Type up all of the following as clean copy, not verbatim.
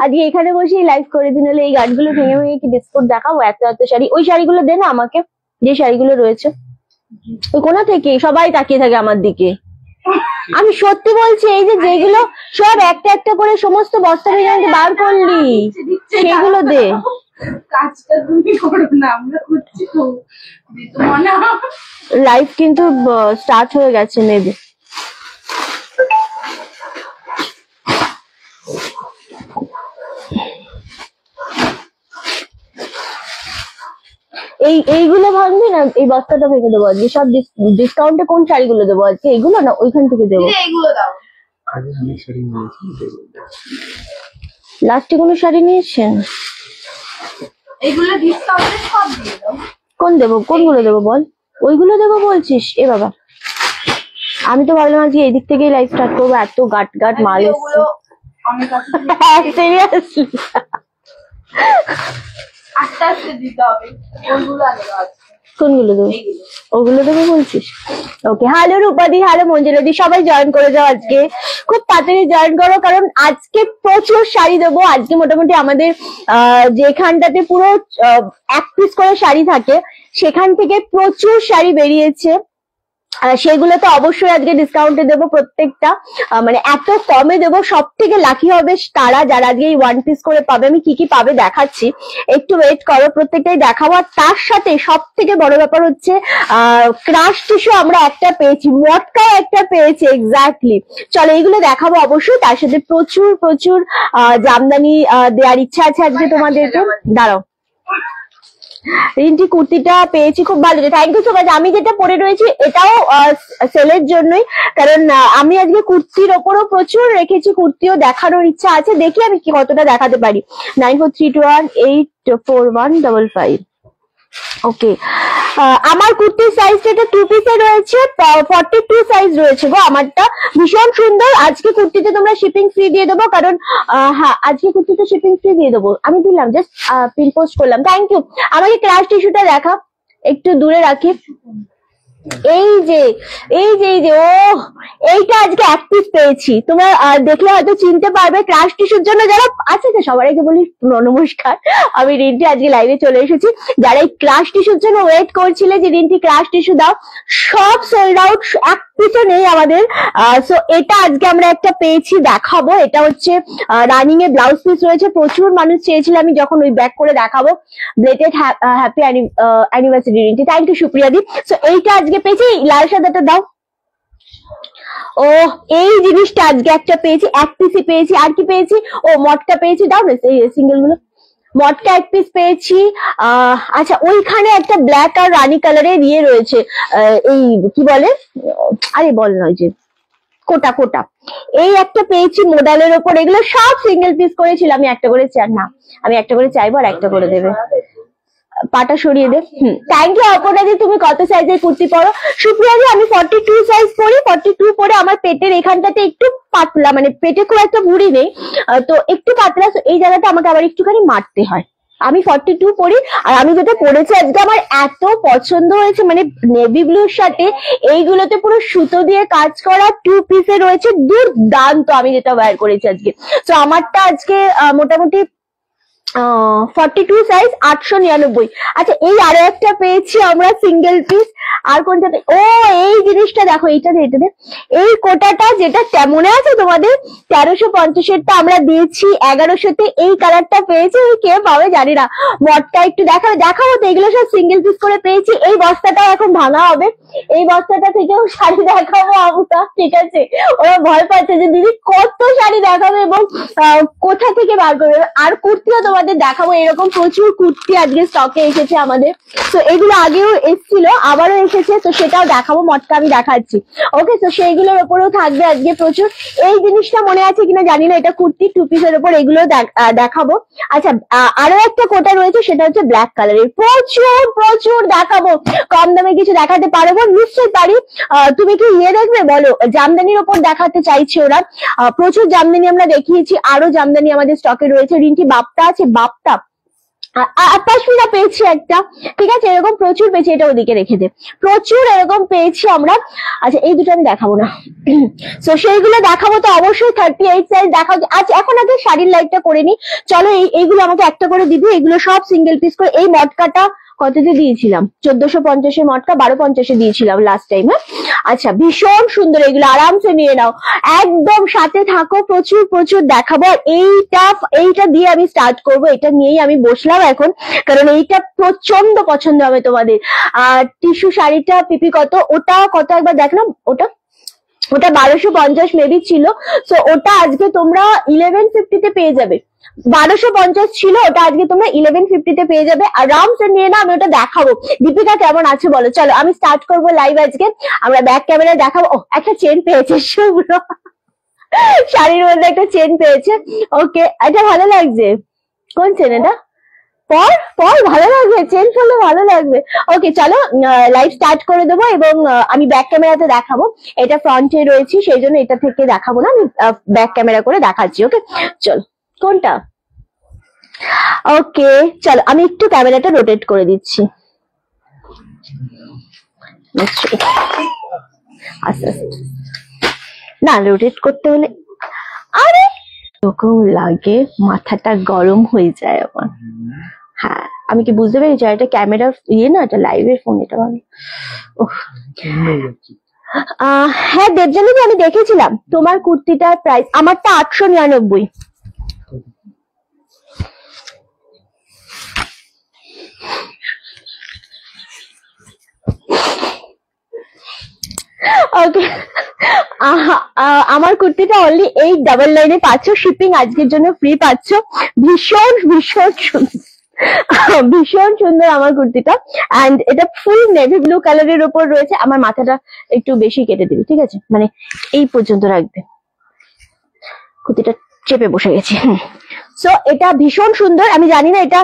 আজকে এখানে বসেই লাইভ করে দিন, হলে এই গানগুলো ভেঙে ভেঙে কি বিস্কুট দেখাবো? এত এত শাড়ি, ওই শাড়িগুলো দে না আমাকে, যে শাড়িগুলো রয়েছে ওই কোনা থেকে সবাই তাকিয়ে থাকে আমার দিকে। আমি সত্যি বলছি, এই যে যেগুলো সব একটা একটা করে সমস্ত বস্তা ভেঙে বার করলি সেগুলো দে। কাজটা তুমি করো না, আমরা করছি তো। লাইভ কিন্তু স্টার্ট হয়ে গেছে মেবি। এইগুলো ভাঙবি না, এই বস্তাটা ভেঙে দেবো আজকে। সব ডিসকাউন্টে কোন শাড়িগুলো দেবো আজকে? এইগুলো না ওইখান থেকে দেবো। এইগুলো দাও। লাস্টে কোনো শাড়ি নিয়েছেন? এইগুলো ডিসকাউন্টে সব দিয়ে দাও। কোন দেবো, কোনগুলো দেবো বল? ওইগুলো দেবো বলছিস? এ বাবা, আমি তো ভাবলাম আজকে এই দিক থেকেই লাইভ স্টার্ট করবো, এত গাট গাট মাল এসছে। সিরিয়াসলি আস্তে আস্তে দিতে হবে। কোনগুলো দেবো? ওগুলো দেবো বলছিস? ওকে, হ্যালো রূপাদি, হ্যালো মঞ্জুলাদি, সবাই জয়েন করে যাও আজকে, খুব তাড়াতাড়ি জয়েন করো, কারণ আজকে প্রচুর শাড়ি দেবো। আজকে মোটামুটি আমাদের যেখানটাতে পুরো 1 পিস করে শাড়ি থাকে, সেখান থেকে প্রচুর শাড়ি বেরিয়েছে। সেগুলো তো অবশ্যই আজকে ডিসকাউন্টে দেবো প্রত্যেকটা, মানে এত কমে দেবো। সব থেকে লাকি হবে তারা যারা আজকে এই 1 পিস করে পাবে। আমি কি কি পাবে দেখাচ্ছি, একটু ওয়েট করো, প্রত্যেকটাই দেখাবো। আর তার সাথে সব থেকে বড় ব্যাপার হচ্ছে ক্রাশ টিস্যু আমরা একটা পেয়েছি, মটকাও একটা পেয়েছি। এক্স্যাক্টলি, চলো এইগুলো দেখাবো অবশ্যই। তার সাথে প্রচুর প্রচুর জামদানি দেওয়ার ইচ্ছা আছে আজকে তোমাদেরকে। দাঁড়াও, রিন্টি কুর্তিটা পেয়েছি, খুব ভালো, থ্যাংক ইউ সো মাচ। আমি যেটা পরে রয়েছি এটাও সেলের জন্যই, কারণ আমি আজকে কুর্তির ওপরও প্রচুর রেখেছি, কুর্তিও দেখানোর ইচ্ছা আছে। দেখি আমি কি কতটা দেখাতে পারি। 9432184155। ওকে, আমার কুর্তির সাইজটা এটা 2 পিসে রয়েছে, 42 সাইজ রয়েছে গো আমারটা, ভীষণ সুন্দর। আজকে কুর্তিতে তোমরা শিপিং ফ্রি দিয়ে দেবো, কারণ হ্যাঁ আজকে কুর্তিতে শিপিং ফ্রি দিয়ে দেবো। আমি দিলাম, জাস্ট পিন পোস্ট করলাম, থ্যাংক ইউ। আমাকে ক্রাশ টিস্যুটা দেখা, একটু দূরে রাখি। এই যে ও, এইটা আজকে 1 পিস পেয়েছি, তোমরা দেখলে হয়তো চিনতে পারবে। ক্রাশ টিস্যুর জন্য যারা আছে, সবাইকে বলি নমস্কার, আমি রিন্টি আজকে লাইভে চলে এসেছি। যারা এই ক্রাশ টিস্যুর জন্য ওয়েট করছিলে যে রিন্টি ক্রাশ টিস্যু দাও, সব সোল্ড আউট, 1 পিসও নেই আমাদের। সো এটা আজকে আমরা একটা পেয়েছি, দেখাবো। এটা হচ্ছে রানিং এ ব্লাউজ পিস রয়েছে, প্রচুর মানুষ চেয়েছিল, আমি যখন ওই ব্যাক করে দেখাবো। Belated happy anniversary Rinti, thank you Supriya দি। সো এইটা আজকে পেয়েছি, লাল সাদাটা দাও। ও, এই জিনিসটা আজকে একটা পেয়েছি, 1 পিসই পেয়েছি। আর কি পেয়েছি? ও মটকা পেয়েছি, দাও না সিঙ্গেল গুলো। মটকা 1 পিস পেয়েছি। আচ্ছা, ওইখানে একটা ব্ল্যাক আর রানি কালারের ইয়ে রয়েছে, এই কি বলে, আরে বল নয় যে কোটা কোটা, এই একটা পেয়েছি মোডালের ওপর। এগুলো সব সিঙ্গেল পিস করেছিল, আমি একটা করে চাই না, আমি একটা করে চাইবো আর একটা করে দেবে। পাটা সরিয়ে দে। থ্যাংক ইউ অপর্ণা দি, তুমি কত সাইজের কুর্তি পরো? সুপ্রিয়া দি, আমি 42 সাইজ পরি। 42 পরে আমার পেটের এখানটাতে একটু পাতলা, মানে পেটে খুব একটা ভুঁড়ি নেই, তো একটু পাতলা, এই জায়গাটা আমাকে আবার একটুখানি মারতে হয়। আমি 42 পরি। আর আমি যেটা পরেছি আজকে আমার এত পছন্দ হয়েছে, মানে নেভি ব্লুর সাথে এইগুলোতে পুরো সুতো দিয়ে কাজ করা 2 পিসে রয়েছে, দুর্দান্ত। আমি যেটা ওয়্যার করেছি আজকে, তো আমারটা আজকে মোটামুটি 42 সাইজ, 899। আচ্ছা, এই আরো একটা পেয়েছি আমরা সিঙ্গেল পিস। আর কোনটা? ও, এই জিনিসটা দেখো, এইটা দে, এই কোটাটা, যেটা মনে আছে তোমাদের 1350-এরটা আমরা দিয়েছি 1100-তে, এই কালারটা পেয়েছি। কে পাবে জানি না। মটকা একটু দেখাবো তো, এগুলো সব সিঙ্গেল পিস করে পেয়েছি। এই বস্তাটাও এখন ভাঙা হবে, এই বস্তাটা থেকেও শাড়ি দেখাবো আমরা, ঠিক আছে? ওরা ভয় পাচ্ছে যে দিদি কত শাড়ি দেখাবে এবং কোথা থেকে বার করবে। আর কুর্তিও তোমাদের দেখাবো, এরকম প্রচুর কুর্তি আজকে স্টকে এসেছে আমাদের। তো এগুলো আগেও এসেছিল, আবারও এসেছে, তো সেটাও দেখাবো। মটকা আমি দেখাচ্ছি, ওকে? তো সেইগুলোর ওপরেও থাকবে আজকে প্রচুর। এই জিনিসটা মনে আছে কিনা জানি না, এটা কুর্তি 2 পিসের ওপর, এগুলো দেখাবো। আচ্ছা, আরো একটা কোটা রয়েছে, সেটা হচ্ছে ব্ল্যাক কালারের, প্রচুর প্রচুর দেখাবো। কম দামে কিছু দেখাতে পারবো? নিশ্চয়ই পারি। তুমি কি ইয়ে দেখবে বলো? জামদানির ওপর দেখাতে চাইছে ওরা, প্রচুর জামদানি আমরা দেখিয়েছি, আরো জামদানি আমাদের স্টকে রয়েছে। রিন্টি বাপ্তা আছে, বাপ্তা পশমিনা পেয়েছি একটা, ঠিক আছে, এরকম প্রচুর পেয়েছি, এটা ওদিকে রেখে দে, প্রচুর এরকম পেয়েছি আমরা। আচ্ছা এই দুটো আমি দেখাবো না, তো সেইগুলো দেখাবো তো অবশ্যই 38 সাইজ দেখা। আচ্ছা এখন আগে শাড়ির লাইটটা করে নি, চলো এইগুলো আমাকে একটা করে দিবি, এগুলো সব সিঙ্গেল পিস করে। এই মটকাটা কততে দিয়েছিলাম? 1450 মটকা 1250 দিয়েছিলাম লাস্ট টাইম। হ্যাঁ আচ্ছা ভীষণ সুন্দর, এগুলো আরামসে নিয়ে নাও, একদম সাথে থাকো, প্রচুর প্রচুর দেখাবো। আর এইটা দিয়ে আমি স্টার্ট করব, এটা নিয়েই আমি বসলাম এখন, কারণ এইটা প্রচন্ড পছন্দ হবে তোমাদের। আর টিস্যু শাড়িটা পিপি কত, ওটা কত একবার দেখলাম, ওটা 1250 মেবি ছিল, তো ওটা আজকে তোমরা 1150 তে পেয়ে যাবে। 1250 ছিল, ওটা আজকে তোমরা 1150 তে পেয়ে যাবে, আরামসে নিয়ে না, আমি ওটা দেখাবো। দীপিকা কেমন আছে বলো? চলো আমি স্টার্ট করবো লাইভ আজকে, আমরা ব্যাক ক্যামেরায় দেখাবো। ও একটা চেন পেয়েছে শুভ্র, শাড়ির মধ্যে একটা চেন পেয়েছে, ওকে এটা ভালো লাগছে। কোন চেন এটা? পর পর ভালো লাগবে, চেন করলে ভালো লাগবে। ওকে চলো লাইভ স্টার্ট করে দেবো, এবং আমি ব্যাক ক্যামেরাতে দেখাবো। এটা ফ্রন্টে রয়েছি সেই জন্য এটা থেকে দেখাবো না, আমি ব্যাক ক্যামেরা করে দেখাচ্ছি। ওকে চলো, কোনটা? ওকে চলো আমি একটু ক্যামেরাটা রোটেট করে দিচ্ছি, আস্তে আস্তে, না রোটেট করতে হলে আরে এরকম লাগে, মাথাটা গরম হয়ে যায় আমার। হ্যাঁ আমি কি বুঝতে পেরেছি, এটা ক্যামেরা না, এটা লাইভের ফোন, এটা ভালো। হ্যাঁ দেবজানি আমি দেখেছিলাম তোমার কুর্তিটার প্রাইস, আমারটা 899। ওকে আমার কুর্তিটা অনলি 899 পাচ্ছ, শিপিং আজকের জন্য ফ্রি পাচ্ছ। ভীষণ ভীষণ সুন্দর, ভীষণ সুন্দর আমার কুর্তিটা, এন্ড এটা ফুল নেভি ব্লু কালারের উপর রয়েছে। আমার মাথাটা একটু বেশি কেটে দিবি, ঠিক আছে, মানে এই পর্যন্ত রাখবে, কুর্তিটা চেপে বসে গেছে। সো এটা ভীষণ সুন্দর, আমি জানি না এটা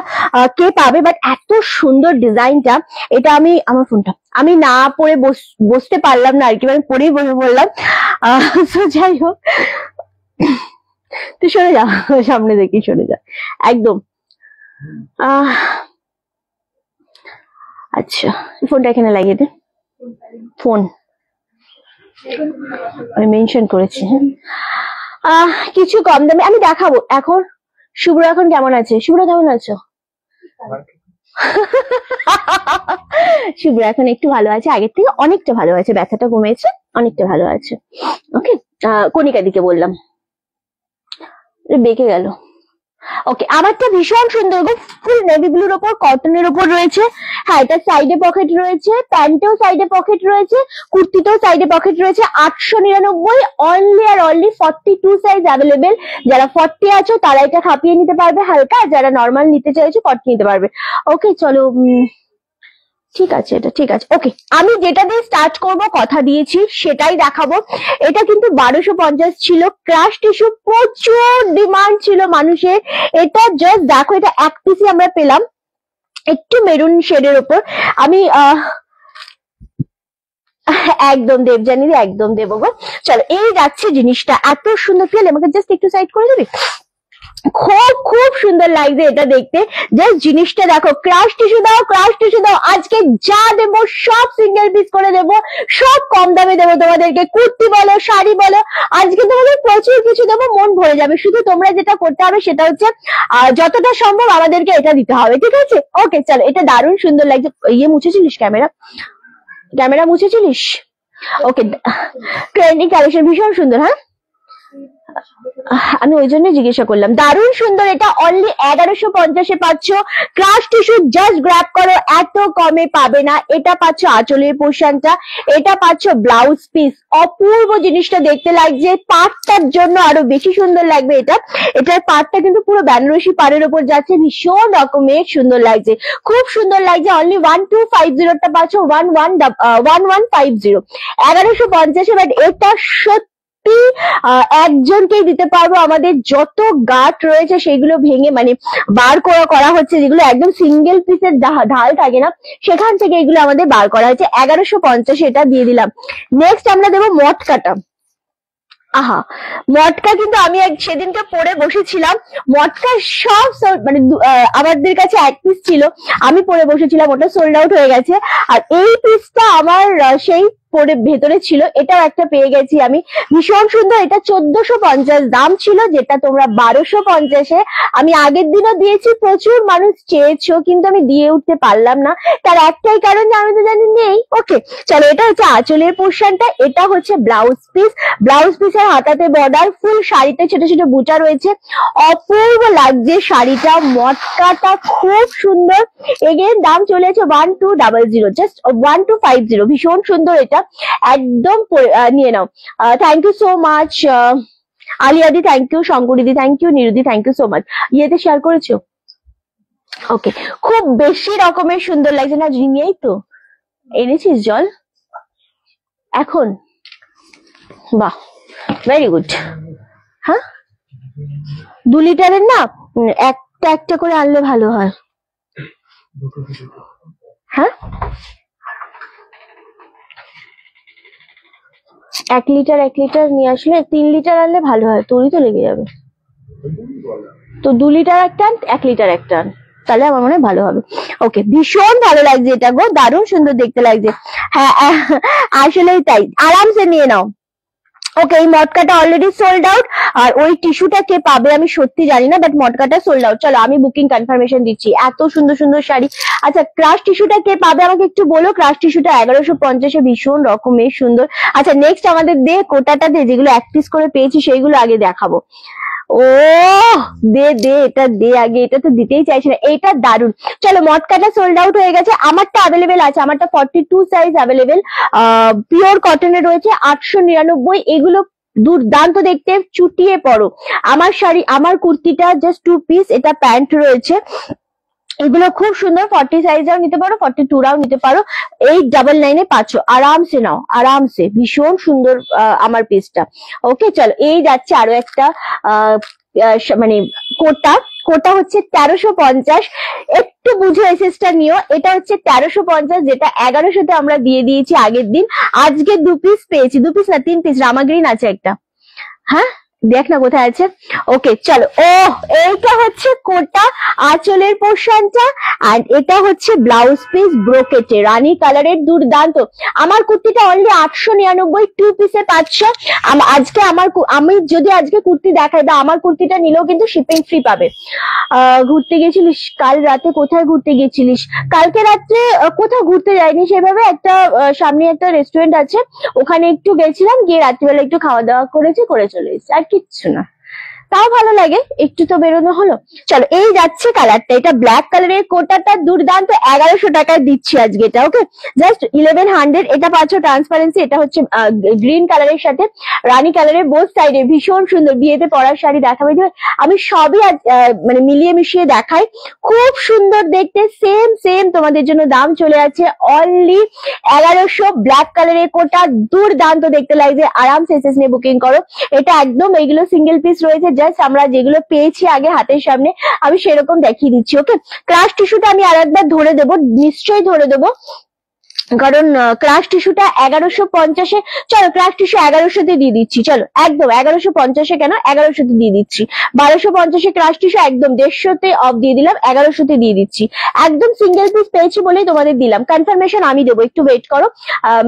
কে পাবে, বাট এত সুন্দর ডিজাইনটা, এটা আমি আমার ফোনটা আমি না পরে বসতে পারলাম না আর কি, মানে পরেই বসে পড়লাম। সো যাই হোক, তুই সরে যা, সামনে দেখি সরে যা একদম। আচ্ছা ফোনটা এখানে লাগিয়ে দে, ফোন আমি মেনশন করেছি। কিছু কম দামে আমি দেখাবো এখন। শুভ্র এখন কেমন আছে? শুভ্র কেমন আছো? শুভ্র এখন একটু ভালো আছে, আগের থেকে অনেকটা ভালো আছে, ব্যথাটা কমেছে, অনেকটা ভালো আছে। ওকে কণিকা দিকে বললাম, বেঁকে গেল। ওকে আমারটা ভীষণ সুন্দর, ফুল নেভি ব্লুর ওপর কটনের ওপর রয়েছে। হ্যাঁ এটা সাইডে পকেট রয়েছে, প্যান্টেও সাইডে পকেট রয়েছে, কুর্তিতেও সাইডে পকেট রয়েছে। 899 অনলি আর অনলি 42 সাইজ অ্যাভেলেবেল। যারা 40 আছো তারা এটা খাপিয়ে নিতে পারবে হালকা, যারা নর্মাল নিতে চাইছো 40 নিতে পারবে। ওকে চলো ঠিক আছে, এটা ঠিক আছে। ওকে আমি যেটা দিয়ে স্টার্ট করব কথা দিয়েছি সেটাই দেখাবো। এটা কিন্তু 1250 ছিল, ক্রাশ টিস্যু, প্রচুর ডিমান্ড ছিল মানুষের। এটা জাস্ট দেখো, এটা এক পিসই আমরা পেলাম, একটু মেরুন শেডের ওপর। আমি একদম দেবজানি, একদম দেবো গো। চলো এই যাচ্ছে জিনিসটা, এত সুন্দর ফিল, আমাকে জাস্ট একটু সাইড করে দিবি, খুব খুব সুন্দর লাগছে এটা দেখতে। জাস্ট জিনিসটা দেখো, ক্রাশ টিস্যু দাও, ক্রাশ টিস্যু দাও, আজকে যা দেবো সব সিঙ্গেল পিস করে দেবো, সব কম দামে দেবো তোমাদেরকে। কুর্তি বলো, শাড়ি বলো, আজকে তোমাদের প্রচুর কিছু দেবো, মন ভরে যাবে। শুধু তোমরা যেটা করতে হবে সেটা হচ্ছে যতটা সম্ভব আমাদেরকে এটা দিতে হবে, ঠিক আছে? ওকে চলো, এটা দারুণ সুন্দর লাগছে। ইয়ে মুছেছিলিস ক্যামেরা মুছেছিলিস? ওকে ট্রেন্ডিং কালেকশন, ভীষণ সুন্দর। হ্যাঁ আমি ওই জন্য জিজ্ঞাসা করলাম, দারুণ সুন্দর। এটা অনলি 1150 পাচ্ছ। ক্রাশ টিস্যু জাস্ট গ্র্যাব করো, এত কমে পাবে না। এটা পাচ্ছ আঁচলের পোর্শনটা, এটা পাচ্ছ ব্লাউজ পিস, অপূর্ব জিনিসটা দেখতে লাগছে। পাটটার জন্য আরো বেশি সুন্দর লাগবে এটা। এটার পাটটা কিন্তু পুরো বেনারসি পাড়ের উপর যাচ্ছে, ভীষণ রকমের সুন্দর লাগছে, খুব সুন্দর লাগছে। অনলি 1250টা পাচ্ছ, 1150 1150। বাট এটা সত্যি একজনকেই দিতে পারবো। আমাদের যত গাঁট রয়েছে সেগুলো ভেঙে, মানে বার করা হচ্ছে, যেগুলো একদম সিঙ্গেল পিসের ঢাল থাকে না, সেখান থেকে এগুলো আমাদের বার করা হয়েছে। 1150 এটা দিয়ে দিলাম। নেক্সট আমরা দেবো মটকাটা। আহা, মটকা কিন্তু আমি সেদিনকে পরে বসেছিলাম, মটকা মানে আমাদের কাছে এক পিস ছিল, আমি পরে বসেছিলাম, ওটা সোল্ড আউট হয়ে গেছে। আর এই পিসটা আমার সেই পরে ভেতরে ছিল, এটাও একটা পেয়ে গেছি আমি, ভীষণ সুন্দর। এটা 1450 দাম ছিল, যেটা তোমরা 1250-এ আমি আগের দিনও দিয়েছি। প্রচুর মানুষ চেয়েছো, কিন্তু আমি দিয়ে উঠতে পারলাম না, তার একটাই কারণ যে আমি তো জানি নেই। ওকে চলো, এটা হচ্ছে আঁচলের পোর্শনটা, এটা হচ্ছে ব্লাউজ পিস। ব্লাউজ পিসের হাতাতে বর্ডার, ফুল শাড়িতে ছোট ছোট বুটা রয়েছে, অপূর্ব লাগছে শাড়িটা, মটকাটা খুব সুন্দর। এগেন দাম চলেছে 1200, জাস্ট 1250, ভীষণ সুন্দর। এটা একদম নিয়ে নাও। থ্যাংক ইউ সো মাচ আলিয়াদি, থ্যাংক ইউ শঙ্করিদি, থ্যাংক ইউ নিরুদি, থ্যাংক ইউ সো মাচ। ইয়েতে শেয়ার করেছো? ওকে, খুব বেশি রকমের সুন্দর লাগছে না? নিয়েই তো এনেছিস জল এখন? বাহ, ভেরি গুড। হ্যাঁ, 2 লিটারের না, একটা একটা করে আনলে ভালো হয়। হ্যাঁ, 1 লিটার 1 লিটার নিয়ে আসলে 3 লিটার আনলে ভালো হয়, তোরই তো লেগে যাবে। তো 2 লিটার একটা আন, 1 লিটার একটা আন, তাহলে আমার মনে হয় ভালো হবে। ওকে, ভীষণ ভালো লাগছে এটা গো, দারুণ সুন্দর দেখতে লাগছে। হ্যাঁ আসলেই তাই, আরামসে নিয়ে নাও। ওকে, এই মটকাটা অলরেডি সোল্ড আউট, আর ওই টিস্যুটা কে পাবে আমি সত্যি জানি না, বাট মটকাটা সোল্ড আউট। চলো আমি বুকিং কনফার্মেশন দিচ্ছি। এত সুন্দর সুন্দর শাড়ি। আচ্ছা, ক্রাশ টিস্যুটা কে পাবে আমাকে একটু বলো। ক্রাশ টিস্যুটা 1150-এ, ভীষণ রকমের সুন্দর। আচ্ছা, নেক্সট আমাদের দে, কোটাটা দে, যেগুলো 1 পিস করে পেয়েছি সেইগুলো আগে দেখাবো। ও দে দে, এটা দে আগে, এটা তো দিতেই চাইছি না, এইটা দারুন। চলো, মটকাটা সোল্ড আউট হয়ে গেছে, আমারটা অ্যাভেলেবেল আছে, আমারটা 42 সাইজ অ্যাভেলেবেল, পিওর কটনের রয়েছে, 899। এগুলো দুর্দান্ত দেখতে, চুটিয়ে পড়ো। আমার শাড়ি, আমার কুর্তিটা জাস্ট 2 পিস, এটা প্যান্ট রয়েছে, এগুলো খুব সুন্দর। 40 সাইজটাও নিতে পারো, 42টাও নিতে পারো। 899-এ পাচ্ছ, আরামসে নাও, আরামসে, ভীষণ সুন্দর আমার পিসটা। ওকে চলো, এই যাচ্ছে আরো একটা মানে কোটা হচ্ছে 1350। একটু বুঝে এসএসটা নিও, এটা হচ্ছে 1350, যেটা 1100-তে আমরা দিয়ে দিয়েছি আগের দিন। আজকে 2 পিস পেয়েছি, 2 পিস না 3 পিস, রামা গ্রিন আছে একটা। হ্যাঁ, দেখ না কোথায় আছে। ওকে চলো, ও এইটা হচ্ছে কোটা, আঁচলের পোর্শনটা, আর এটা হচ্ছে ব্লাউজ পিস, ব্রোকেটে রানী কালারের, দুর্দান্ত। আমার কুর্তিটা অনলি 899, 2 পিসে পাচ্ছ। আজকে আমি যদি আজকে কুর্তি দেখাই বা আমার কুর্তিটা নিলেও কিন্তু শিপিং ফ্রি পাবে। ঘুরতে গেছিলিস কাল রাতে? কোথায় ঘুরতে গেছিলিস? কালকে রাত্রে কোথাও ঘুরতে যাইনি সেভাবে, একটা সামনে একটা রেস্টুরেন্ট আছে, ওখানে একটু গেছিলাম, গিয়ে রাত্রিবেলা একটু খাওয়া দাওয়া করে চলে এসেছি, আর কিচ্ছু না। তাও ভালো লাগে, একটু তো বেরোনো হলো। চলো, এই যাচ্ছে কালারটা, এটা ব্ল্যাক কালারের, কোটাটা দুর্দান্ত, 1100 টাকায় দিচ্ছি আজকে এটা। ওকে, জাস্ট 1100। এটা পাচ্ছ ট্রান্সপারেন্সি, এটা হচ্ছে গ্রিন কালারের সাথে রানী কালারের, বোথ সাইডে ভীষণ সুন্দর। বিয়েতে পরার শাড়ি দেখাবে, আমি সবই মানে মিলিয়ে মিশিয়ে দেখাই, খুব সুন্দর দেখতে। সেম সেম তোমাদের জন্য দাম চলে আছে অনলি 1100। ব্ল্যাক কালারের কোটা, দুর্দান্ত দেখতে লাগছে, আরামসে এসএস নিয়ে বুকিং করো। এটা একদম, এইগুলো সিঙ্গেল পিস রয়েছে, জাস্ট আমরা যেগুলো পেয়েছি আগে হাতের সামনে আমি সেরকম দেখিয়ে দিচ্ছি। ওকে, ক্রাশ টিস্যুটা আমি আরেকবার ধরে দেবো, নিশ্চয়ই ধরে দেবো, কারণ ক্রাশ টিস্যুটা 1150-এ। চলো, ক্রাশ টিস্যু 1100-তে দিয়ে দিচ্ছি। চলো, একদম 1150-এ কেন, 1100-তে দিয়ে দিচ্ছি। 1250-এ ক্রাশ টিস্যু, একদম 150-তে অফ দিয়ে দিলাম, 1100-তে দিয়ে দিচ্ছি। একদম সিঙ্গেল পিস পেয়েছি বলেই তোমাদের দিলাম। কনফার্মেশন আমি দেবো, একটু ওয়েট করো,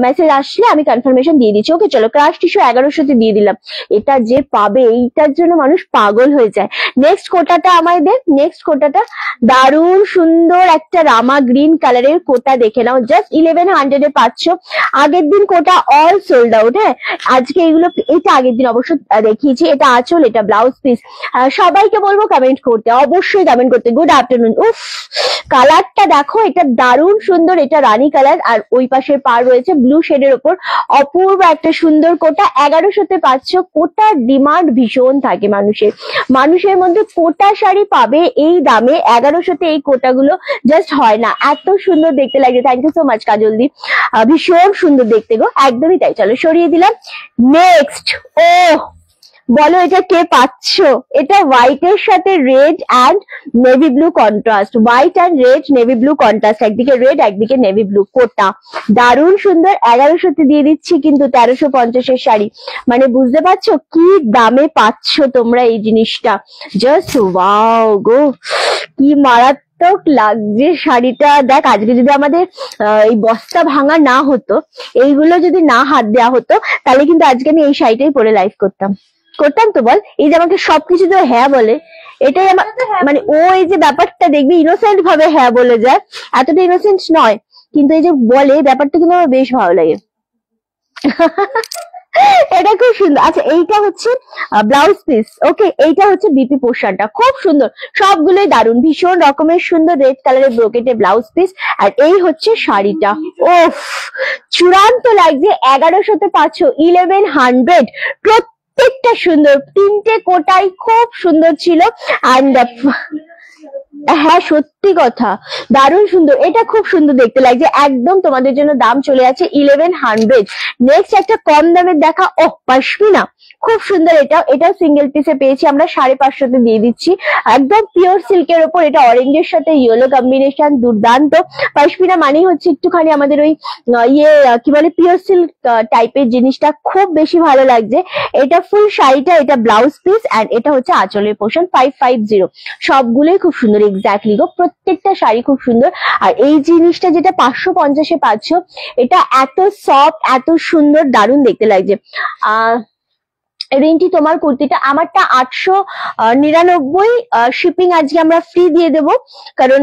মেসেজ আসলে আমি কনফার্মেশন দিয়ে দিচ্ছি। ওকে চলো, ক্রাশ টিস্যু 1100-তে দিয়ে দিলাম। এটা যে পাবে, এইটার জন্য মানুষ পাগল হয়ে যায়। নেক্সট কোটাটা আমায় দে, নেক্সট কোটাটা দারুণ সুন্দর, একটা রামা গ্রিন কালারের কোটা, দেখে নাও, জাস্ট 1100-এ পাচ্ছ। আগের দিন কোটা অল সোল্ড আউট। হ্যাঁ, আজকে এগুলো, এটা আগের দিন অবশ্য দেখিয়েছি। এটা আঁচল, এটা ব্লাউজ পিস। সবাইকে বলবো কমেন্ট করতে, অবশ্যই কমেন্ট করতে। Good afternoon. উফ, কালারটা দেখো, এটা দারুণ সুন্দর, এটা রানী কালার, আর ওই পাশের পার রয়েছে ব্লু শেডের ওপর, অপূর্ব একটা সুন্দর কোটা। 1100-তে পাচ্ছ। কোটার ডিমান্ড ভীষণ থাকে মানুষের মধ্যে, কোটা শাড়ি পাবে এই দামে 1100-তে, এই কোটাগুলো জাস্ট হয় না, এত সুন্দর দেখতে লাগে। থ্যাংক ইউ সো মাচ কাজল দি, ভীষণ সুন্দর দেখতে গো, একদমই তাই। চলো, সরিয়ে দিলাম। নেক্সট, ও বলো এটা কে পাচ্ছ? এটা হোয়াইট এর সাথে red and navy blue contrast, white and red navy blue contrast, একদিকে রেড একদিকে নেভি ব্লু, কোটা দারুণ সুন্দর। 1100-তে দিয়ে দিচ্ছি কিন্তু 1350-এর শাড়ি, মানে বুঝতে পারছো কি দামে পাচ্ছ তোমরা এই জিনিসটা। জাস্ট ওয়াও গো, কি মারাত্মক লাগছে শাড়িটা। দেখ আজকে যদি আমাদের এই বস্তা ভাঙা না হতো, এইগুলো যদি না হাত দেওয়া হতো, তাহলে কিন্তু আজকে আমি এই শাড়িটাই পরে লাইভ করতাম তো বল। এই যে আমাকে সবকিছু তো হ্যাঁ বলে, এটাই আমার মানে ও এই যে ব্যাপারটা দেখবি ইনোসেন্ট ভাবে হ্যাঁ বলে যায়, এতটা ইনোসেন্ট নয় কিন্তু এই যে বলে ব্যাপারটা কিন্তু আমার বেশ ভালো লাগে। এটা খুব সুন্দর। আচ্ছা এইটা হচ্ছে ব্লাউজ পিস, ওকে এইটা হচ্ছে বিপি পোর্শনটা, খুব সুন্দর, সবগুলোই দারুণ, ভীষণ রকমের সুন্দর রেড কালারের ব্রোকেটে ব্লাউজ পিস। আর এই হচ্ছে শাড়িটা, ওফ চূড়ান্ত লাগছে। 1100-তে পাচ্ছ 1100, প্রত্যেকটা সুন্দর, তিনটে কোটাই খুব সুন্দর ছিল। অ্যান্ড হ্যাঁ সত্যি কথা, দারুণ সুন্দর, এটা খুব সুন্দর দেখতে লাগছে। একদম তোমাদের জন্য দাম চলে আছে 1100। নেক্সট একটা কম দামের দেখা, ও পশমিনা, খুব সুন্দর। এটাও সিঙ্গেল পিসে পেয়েছি আমরা, 550-তে দিয়ে দিচ্ছি। একদম পিওর সিল্কের ওপর, এটা অরেঞ্জের সাথে ইয়েলো কম্বিনেশন, দুর্দান্ত। পশমিনা মানেই হচ্ছে একটুখানি আমাদের ওই কি বলে পিওর সিল্ক টাইপের জিনিসটা, খুব বেশি ভালো লাগছে। এটা ফুল শাড়িটা, এটা ব্লাউজ পিস, অ্যান্ড এটা হচ্ছে আঁচলের পোর্শন। 550, সবগুলোই খুব সুন্দর, এক্স্যাক্টলি গো, প্রত্যেকটা শাড়ি খুব সুন্দর। আর এই জিনিসটা যেটা 550-এ পাচ্ছ, এটা এত সফট, এত সুন্দর, দারুণ দেখতে লাগছে। রিন্টি তোমার কুর্তিটা, আমারটা 899, শিপিং আজকে আমরা ফ্রি দিয়ে দেবো, কারণ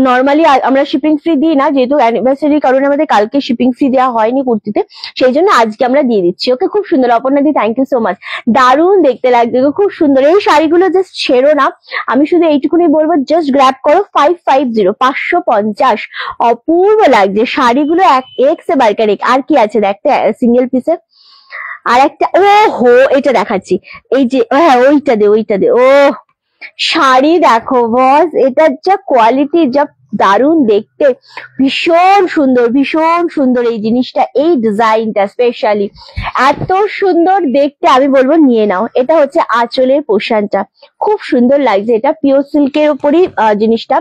নর্মালি আমরা শিপিং ফ্রি দিই না, যেহেতু অ্যানিভার্সারির কারণে আমাদের কালকে শিপিং ফ্রি দেওয়া হয়নি কুর্তিতে, সেই জন্য আজকে আমরা দিয়ে দিচ্ছি। ওকে খুব সুন্দর অপর্ণা দি, থ্যাংক ইউ সো মাচ, দারুণ দেখতে লাগছে, খুব সুন্দর। এই শাড়িগুলো জাস্ট ছেড়ো না, আমি শুধু এইটুকুনি বলবো, জাস্ট গ্র্যাব করো। 550, 550, অপূর্ব লাগছে শাড়িগুলো, এক্স এ বার্কার এক। আর কি আছে দেখতে সিঙ্গেল পিসে, আর একটা ও হো এটা দেখাচ্ছি, এই যে হ্যাঁ ওইটা দে ও শাড়ি দেখো বস, এটার যা কোয়ালিটি, যা দারুণ দেখতে, ভীষণ সুন্দর, ভীষণ সুন্দর এই জিনিসটা, এই ডিজাইনটা স্পেশালি এত সুন্দর দেখতে, আমি বলবো নিয়ে নাও। এটা হচ্ছে আঁচলের পোর্শনটা, খুব সুন্দর লাগছে, এটা পিওর সিল্কের উপরই জিনিসটা,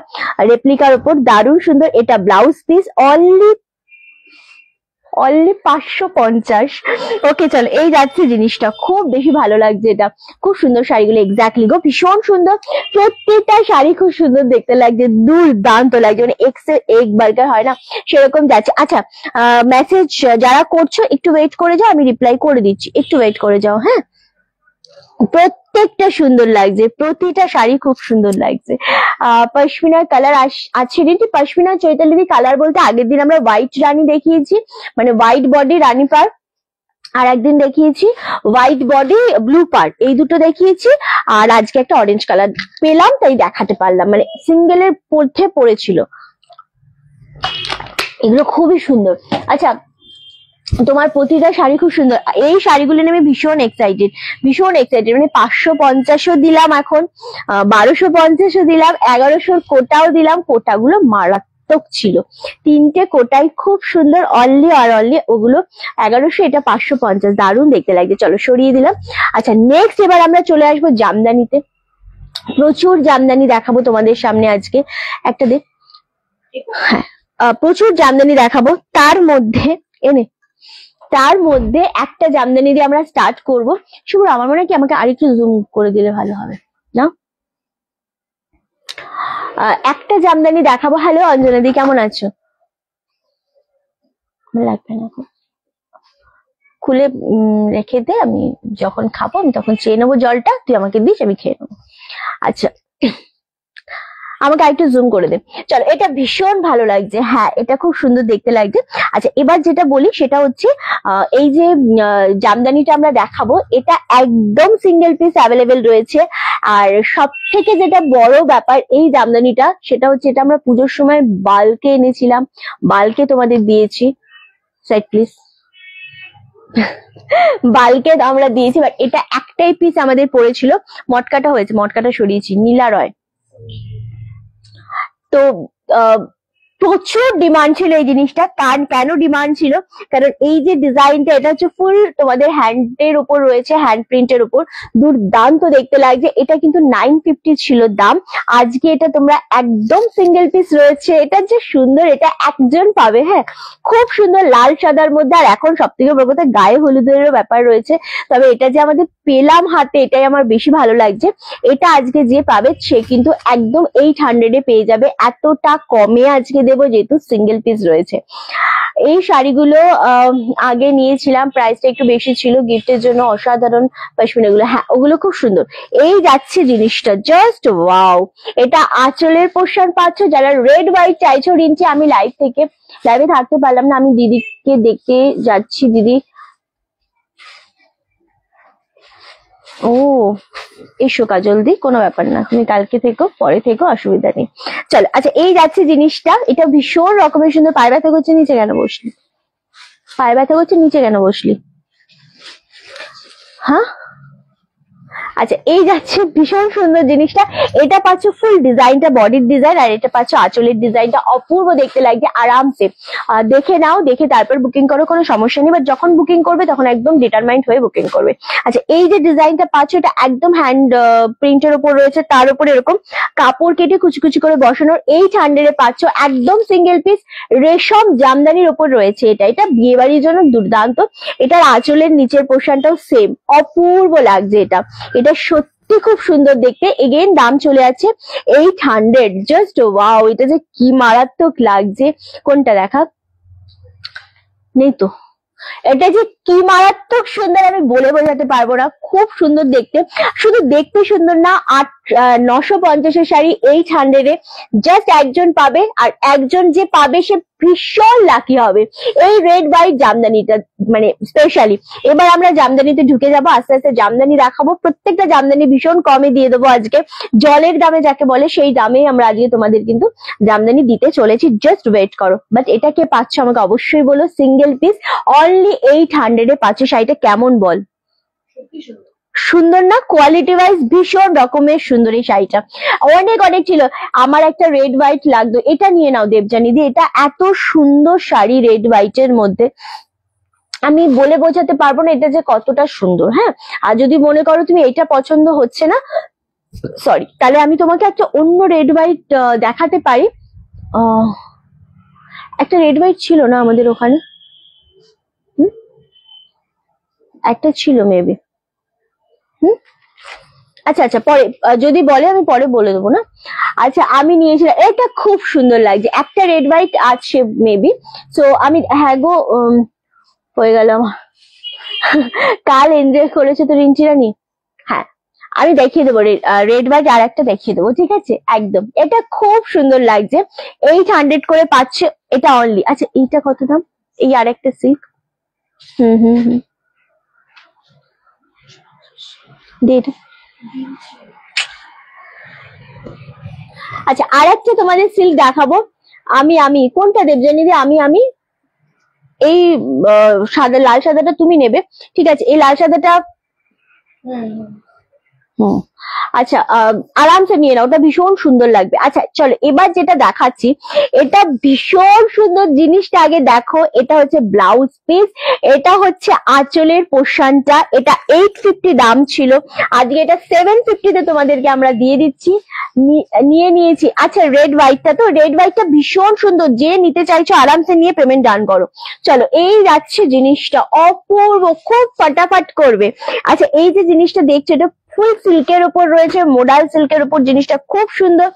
রেপ্লিকার উপর, দারুণ সুন্দর। এটা ব্লাউজ পিস, অনলি 550। ওকে চলো, এই যাচ্ছে জিনিসটা, খুব বেশি ভালো লাগছে, এটা খুব সুন্দর শাড়িগুলো, এক্স্যাক্টলি গো, ভীষণ সুন্দর, প্রত্যেকটা শাড়ি খুব সুন্দর দেখতে লাগছে, দুর্দান্ত লাগছে, মানে এক্স এর এক বার্গার হয় না সেরকম যাচ্ছে। আচ্ছা মেসেজ যারা করছো একটু ওয়েট করে যাও, আমি রিপ্লাই করে দিচ্ছি, একটু ওয়েট করে যাও। হ্যাঁ প্রত্যেকটা সুন্দর লাগছে, প্রতিটা শাড়ি খুব সুন্দর লাগছে। পশমিনার কালার আছে রিন্টি, পশমিনা চৈতালি কালার বলতে আগের দিন আমরা হোয়াইট রানী দেখিয়েছি, মানে হোয়াইট বডি রানী পার, আর একদিন দেখিয়েছি হোয়াইট বডি ব্লু পার, এই দুটো দেখিয়েছি। আর আজকে একটা অরেঞ্জ কালার পেলাম তাই দেখাতে পারলাম, মানে সিঙ্গেলের মধ্যে পড়েছিল, এগুলো খুবই সুন্দর। আচ্ছা তোমার প্রতিটা শাড়ি খুব সুন্দর, এই শাড়িগুলো নিয়ে আমি ভীষণ এক্সাইটেড, মানে 550-ও দিলাম, এখন 1250-ও দিলাম, 1100-র কোটাও দিলাম, কোটাগুলো মারাত্মক ছিল, তিনটে কোটাই খুব সুন্দর, অনলি আর অনলি ওগুলো 1100, এটা 550, দারুণ দেখতে লাগছে। চলো সরিয়ে দিলাম। আচ্ছা নেক্সট এবার আমরা চলে আসবো জামদানিতে, প্রচুর জামদানি দেখাবো তোমাদের সামনে আজকে, একটা দেখ, হ্যাঁ প্রচুর জামদানি দেখাবো, তার মধ্যে একটা জামদানি দিয়ে আমরা স্টার্ট করব। শুভ আমার মনে হয় কি আমাকে আরেকটু জুম করে দিলে ভালো হবে না? একটা জামদানি দেখাবো। হ্যালো অঞ্জনা দি, কেমন আছো? লাগবে না, খুলে রেখে দে, আমি যখন খাবো আমি তখন চেয়ে নেবো জলটা, তুই আমাকে দিস, আমি খেয়ে নেবো। আচ্ছা আমাকে আরেকটু জুম করে দে। চলো এটা ভীষণ ভালো লাগছে, হ্যাঁ এটা খুব সুন্দর দেখতে লাগছে। আচ্ছা এবার যেটা বলি সেটা হচ্ছে এই যে জামদানিটা আমরা দেখাবো, এটা একদম সিঙ্গেল পিস অ্যাভেলেবেল রয়েছে। আর সব থেকে যেটা বড় ব্যাপার এই জামদানিটা, সেটা হচ্ছে এটা আমরা পুজোর সময় বাল্কে এনেছিলাম, বাল্কে তোমাদের দিয়েছি, সাইড প্লিজ, বাল্কে আমরা দিয়েছি, বাট এটা একটাই পিস আমাদের পড়েছিল, মটকাটা হয়েছে, মটকাটা সরিয়েছি, নীলা রয়। তো প্রচুর ডিমান্ড ছিল এই জিনিসটা। কেন ডিমান্ড ছিল? কারণ এই যে ডিজাইনটা, এটা হচ্ছে ফুল তোমাদের হ্যান্ডের উপর রয়েছে, হ্যান্ড প্রিন্টের উপর, দুর্দান্ত দেখতে লাগছে। এটা কিন্তু 950 ছিল দাম, আজকে এটা তোমরা একদম সিঙ্গেল পিস রয়েছে। এটা যে সুন্দর, এটা একজন পাবে। হ্যাঁ, খুব সুন্দর লাল সাদার মধ্যে। আর এখন সব থেকে বড় কথা, গায়ে হলুদেরও ব্যাপার রয়েছে। তবে এটা যে আমাদের পেলাম হাতে, এটাই আমার বেশি ভালো লাগছে। এটা আজকে যে পাবে সে কিন্তু একদম 800 পেয়ে যাবে। এতটা কমে আজকে দেবো, যেহেতু সিঙ্গেল পিস রয়েছে। এই শাড়িগুলো আগে নিয়েছিলাম, প্রাইসটা একটু বেশি ছিল, গিফটের জন্য অসাধারণ পশমিনা গুলো। হ্যাঁ, ওগুলো খুব সুন্দর। এই যাচ্ছে জিনিসটা, জাস্ট ওয়াও। এটা আঁচলের পোর্শন পাচ্ছ। যারা রেড হোয়াইট চাইছো রিঞ্চি, আমি লাইভে থাকতে পারলাম না, আমি দিদিকে দেখতে যাচ্ছি। দিদি, ও এসো কাজল দি, কোনো ব্যাপার না, তুমি কালকে থেকো, পরে থেকো, অসুবিধা নেই। চলো, আচ্ছা এই যাচ্ছে জিনিসটা। এটা ভীষণ রকমের সুন্দর। পায়ে ব্যথা করছে, নিচে কেন বসলি? পায়ে ব্যথা করছে, নিচে কেন বসলি? হ্যাঁ, আচ্ছা এই যাচ্ছে ভীষণ সুন্দর জিনিসটা। এটা পাচ্ছ ফুল ডিজাইনটা, বডির ডিজাইন, আর এটা পাচ্ছ আঁচলের ডিজাইনটা। অপূর্ব দেখতে লাগছে। আরামসে দেখে নাও, দেখে তারপর বুকিং করো, কোনো সমস্যা নেই। বাট যখন বুকিং করবে তখন একদম ডিটারমাইন্ড হয়ে বুকিং করবে। আচ্ছা, এই যে ডিজাইনটা পাচ্ছ, এটা একদম হ্যান্ড প্রিন্টের উপর রয়েছে, তার উপর এরকম কাপড় কেটে কুচি কুচি করে বসানোর। 800 পাচ্ছ, একদম সিঙ্গেল পিস, রেশম জামদানির উপর রয়েছে। এটা বিয়ে বাড়ির জন্য দুর্দান্ত। এটার আঁচলের নিচের পোর্শনটাও সেম, অপূর্ব লাগছে। এটা সত্যি খুব সুন্দর দেখতে। এগেইন দাম চলে আছে 800। জাস্ট ওয়াও, এটা যে কি মারাত্মক লাগছে। কোনটা দেখা নেই তো, এটা যে কি মারাত্মক সুন্দর আমি বলে বোঝাতে পারবো না। খুব সুন্দর দেখতে, শুধু দেখতে সুন্দর না, 950 শাড়ি 800 জাস্ট একজন পাবে। আর একজন যে পাবে সে ভীষণ লাকি হবে। এই রেড হোয়াইট জামদানিটা মানে স্পেশালি। এবার আমরা জামদানিতে ঢুকে যাবো, আস্তে আস্তে জামদানি দেখাবো। প্রত্যেকটা জামদানি ভীষণ কমে দিয়ে দেবো আজকে, জলের দামে যাকে বলে সেই দামেই আমরা আজকে তোমাদের কিন্তু জামদানি দিতে চলেছি। জাস্ট ওয়েট করো। বাট এটা কে পাচ্ছ আমাকে অবশ্যই বলো। সিঙ্গেল পিস অনলি 800 পাচ্ছ। শাড়িটা কেমন বল? সুন্দর না? কোয়ালিটি ওয়াইজ ভীষণ রকমের সুন্দর এই শাড়িটা। অনেক ছিল। আমার একটা রেড হোয়াইট লাগতো, এটা নিয়ে নাও দেবজানি দি। এটা এত সুন্দর শাড়ি রেড হোয়াইটের মধ্যে, আমি বলে বোঝাতে পারবো না এটা যে কতটা সুন্দর। হ্যাঁ, আর যদি মনে করো তুমি এটা পছন্দ হচ্ছে না, সরি, তাহলে আমি তোমাকে একটা অন্য রেড হোয়াইট দেখাতে পারি। একটা রেড হোয়াইট ছিল না আমাদের ওখানে? একটা ছিল মেবি। আচ্ছা পরে যদি বলে আমি পরে বলে দেবো না। আচ্ছা, আমি নিয়েছিলাম, এটা খুব সুন্দর লাগছে। একটা রেড হোয়াইট আছে মেবি। সো আমি, হ্যাঁ গো, হয়ে গেল আমার। কাল এনজয় করেছে তো রিঞ্চি রানী। হ্যাঁ, আমি দেখিয়ে দেবো রেড হোয়াইট, আর একটা দেখিয়ে দেবো, ঠিক আছে? একদম, এটা খুব সুন্দর লাগছে। 800 করে পাচ্ছে এটা অনলি। আচ্ছা, এইটা কত দাম? এই আর একটা সিল্ক, এটা। আচ্ছা, আর একটা তোমাদের সিল্ক দেখাবো। আমি কোনটা দেবজানি দি? আমি এই সাদা, লাল সাদাটা তুমি নেবে, ঠিক আছে? এই লাল সাদাটা আচ্ছা, আরামসে নিয়ে নাও, ওটা ভীষণ সুন্দর লাগবে। আচ্ছা চলো, এবার যেটা দেখাচ্ছি, এটা ভীষণ সুন্দর। জিনিসটা আগে দেখো। এটা হচ্ছে ব্লাউজ পিস, এটা হচ্ছে আঁচলের পোর্শনটা। এটা 850 দাম ছিল, আজকে এটা 750 তে তোমাদেরকে আমরা দিয়ে দিচ্ছি। নিয়ে নিয়েছি। আচ্ছা, রেড হোয়াইটটা, তো রেড হোয়াইটটা ভীষণ সুন্দর। যে নিতে চাইছো আরামসে নিয়ে পেমেন্ট ডান করো। চলো, এই যাচ্ছে জিনিসটা, অপূর্ব, খুব ফাটাফাট করবে। আচ্ছা, এই যে জিনিসটা দেখছো, এটা ফুল সিল্কের উপর রয়েছে, মোডাল সিল্কের উপর। জিনিসটা খুব সুন্দর,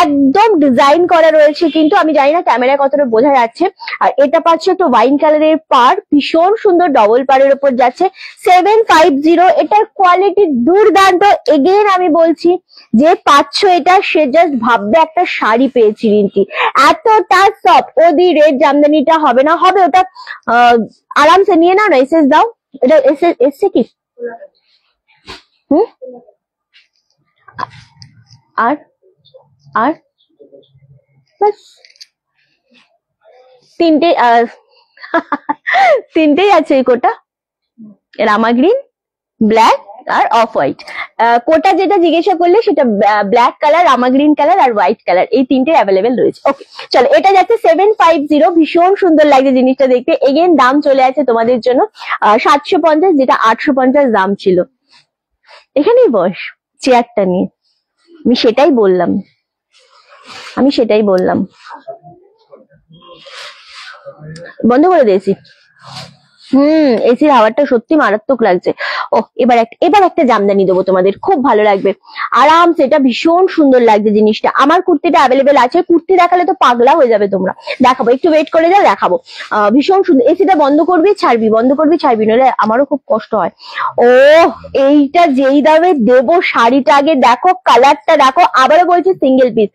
একদম ডিজাইন করা রয়েছে, কিন্তু আমি জানি না ক্যামেরায় কতটা বোঝা যাচ্ছে। আর এটা পাচ্ছে একটা ওয়াইন কালারের পার, ভীষণ সুন্দর ডবল পারের উপর যাচ্ছে। 750, এটার কোয়ালিটি দুর্দান্ত। এগেন আমি বলছি, যে পাচ্ছ এটা সে জাস্ট ভাববে একটা শাড়ি পেয়েছি রিন্টি। এতটা সফট। ওদি রেড জামদানিটা হবে না? হবে, ওটা আরামসে নিয়ে নাও না। এসএস দাও। এটা এসছে কি? আর আর বাস তিনটেই আছে। এই কোটা রামা গ্রিন, ব্ল্যাক আর অফ হোয়াইট। কোটা যেটা জিজ্ঞাসা করলে সেটা ব্ল্যাক কালার, রামা গ্রিন কালার আর হোয়াইট কালার, এই তিনটে অ্যাভেলেবেল রয়েছে। ওকে চলো, এটা যাচ্ছে 750, ভীষণ সুন্দর লাগছে জিনিসটা দেখতে। এগেন দাম চলে আছে তোমাদের জন্য 750, যেটা 850 দাম ছিল। এখানেই বস চেয়ারটা নিয়ে, আমি সেটাই বললাম। বন্ধ করে দিয়েছি। এসির হাওয়াটা সত্যি মারাত্মক লাগছে। ও এবার একটা জামদানি দেবো তোমাদের, খুব ভালো লাগবে আরামসে। এটা ভীষণ সুন্দর লাগছে জিনিসটা। আমার কুর্তিটা অ্যাভেলেবেল আছে, কুর্তি দেখালে তো পাগলা হয়ে যাবে তোমরা। দেখাবো, একটু ওয়েট করে যাও, দেখাবো। ভীষণ সুন্দর। এসিটা বন্ধ করবি ছাড়বি, নইলে আমারও খুব কষ্ট হয়। ও এইটা যেই দামে দেবো, শাড়িটা আগে দেখো, কালারটা দেখো, আবারও বলছি সিঙ্গেল পিস,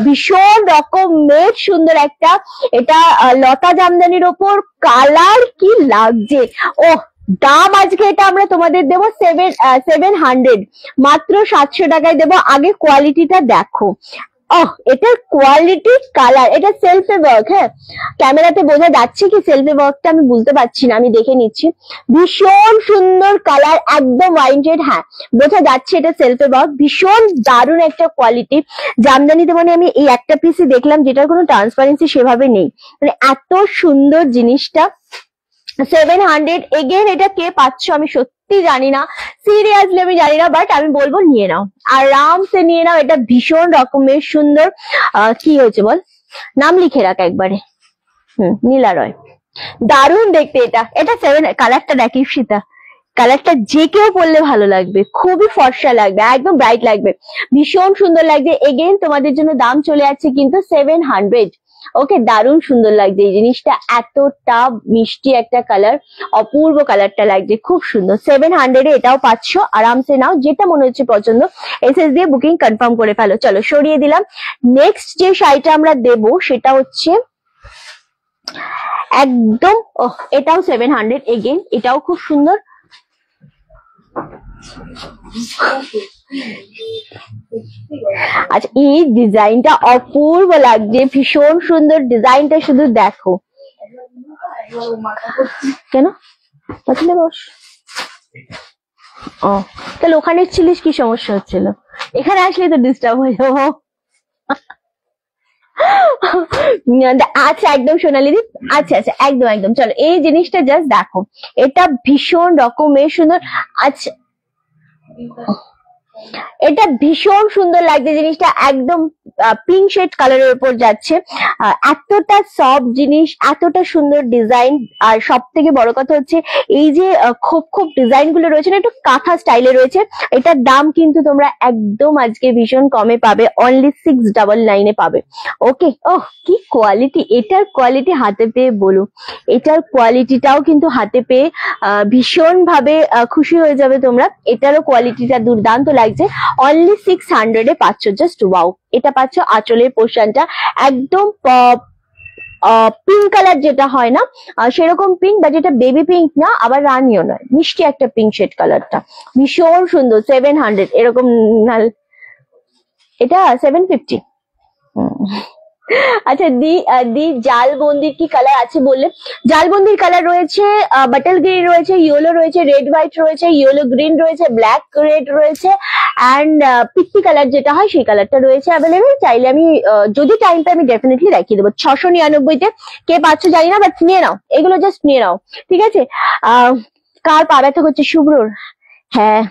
ভীষণ রকমের সুন্দর একটা। এটা লতা জামদানির ওপর কালার কি লাগছে। ও দাম আজকে এটা আমরা তোমাদের দেবো 700, মাত্র 700 টাকায় দেবো। আগে কোয়ালিটিটা দেখো। এটার কোয়ালিটি, কালার, এটা সেলফে ওয়ার্ক। হ্যাঁ, ক্যামেরাতে বোঝা যাচ্ছে কি সেলফে ওয়ার্কটা? আমি বুঝতে পারছি না, আমি দেখে নিচ্ছি। ভীষণ সুন্দর কালার, একদম ওয়াইন্টেড। হ্যাঁ, বোঝা যাচ্ছে এটা সেলফে ওয়ার্ক। ভীষণ দারুণ একটা কোয়ালিটি জামদানিতে। মানে আমি এই একটা পিসই দেখলাম যেটার কোনো ট্রান্সপারেন্সি সেভাবে নেই, মানে এত সুন্দর জিনিসটা। 700 এগেন। এটা কে পাচ্ছ আমি সত্যি জানি না, সিরিয়াসলি আমি জানি না, বাট আমি বলবো নিয়ে নাও, আরামসে নিয়ে নাও। এটা ভীষণ রকমের সুন্দর। কি হয়েছে বল, নাম লিখে রাখ একবারে। নীলা রয়, দারুণ দেখতে এটা। এটা 7, কালারটা দেখি সীতা, কালারটা যে কেউ পরলে ভালো লাগবে, খুবই ফর্সা লাগবে, একদম ব্রাইট লাগবে, ভীষণ সুন্দর লাগছে। এগেন তোমাদের জন্য দাম চলে যাচ্ছে কিন্তু 700। ওকে, দারুণ সুন্দর লাগছে এই জিনিসটা, এতটা মিষ্টি একটা কালার, অপূর্ব কালারটা লাগছে, খুব সুন্দর। 700 এটাও পাচ্ছ, আরামসে নাও, যেটা মনে হচ্ছে পছন্দ এসএস দিয়ে বুকিং কনফার্ম করে ফেলো। চলো সরিয়ে দিলাম। নেক্সট যে শাড়িটা আমরা দেবো সেটা হচ্ছে একদম, এটাও 700 এগেন, এটাও খুব সুন্দর। আচ্ছা, এই ডিজাইনটা অপূর্ব লাগছে, ভীষণ সুন্দর ডিজাইনটা, শুধু দেখো। কেন পছন্দ? বস। তাহলে ওখানে ছিলিস, কি সমস্যা হচ্ছিল? এখানে আসলে তো ডিস্টার্ব হয়ে যাবো। আচ্ছা একদম সোনালি দি, আচ্ছা একদম চলো, এই জিনিসটা জাস্ট দেখো, এটা ভীষণ রকমের সুন্দর। আচ্ছা, এটা ভীষণ সুন্দর লাগছে জিনিসটা, একদম পিঙ্ক শেড কালারের উপর যাচ্ছে। এতটা সফট জিনিস, এতটা সুন্দর ডিজাইন, আর সব থেকে বড় কথা হচ্ছে এই যে খোপ ডিজাইন গুলো রয়েছে না, একটু কাঁথা স্টাইলে রয়েছে। এটার দাম কিন্তু তোমরা একদম আজকে ভীষণ কমে পাবে, অনলি 699 পাবে। ওকে, কি কোয়ালিটি, এটার কোয়ালিটি হাতে পেয়ে বলো, এটার কোয়ালিটিটাও কিন্তু হাতে পেয়ে ভীষণ ভাবে খুশি হয়ে যাবে তোমরা। এটারও কোয়ালিটিটা দুর্দান্ত লাগছে। অনলি 600 পাচ্ছ, জাস্ট ওয়াও। এটা পাচ্ছ আঁচলের পোর্শনটা একদম পিঙ্ক কালার, যেটা হয় না সেরকম পিঙ্ক, বাট এটা বেবি পিঙ্ক না, আবার রানিও নয়, মিষ্টি একটা পিঙ্ক শেড কালারটা, ভীষণ সুন্দর। 700 এরকম। এটা 750। আচ্ছা দি জালবন্দির কি কালার আছে বললে? জালবন্দির কালার রয়েছে, বাটল গ্রিন রয়েছে, ইয়েলো রয়েছে, রেড হোয়াইট রয়েছে, ইয়েলো গ্রিন রয়েছে, ব্ল্যাক রেড রয়েছে, অ্যান্ড পিঙ্কি কালার যেটা হয় সেই কালারটা রয়েছে অ্যাভেলেবেল। চাইলে আমি যদি টাইমটা আমি ডেফিনেটলি দেখিয়ে দেবো। 699-তে কে পাচ্ছ জানি না, বাট নিয়ে নাও, এগুলো জাস্ট নিয়ে নাও, ঠিক আছে? কার পা ব্যথা করছে? শুভ্রর। হ্যাঁ,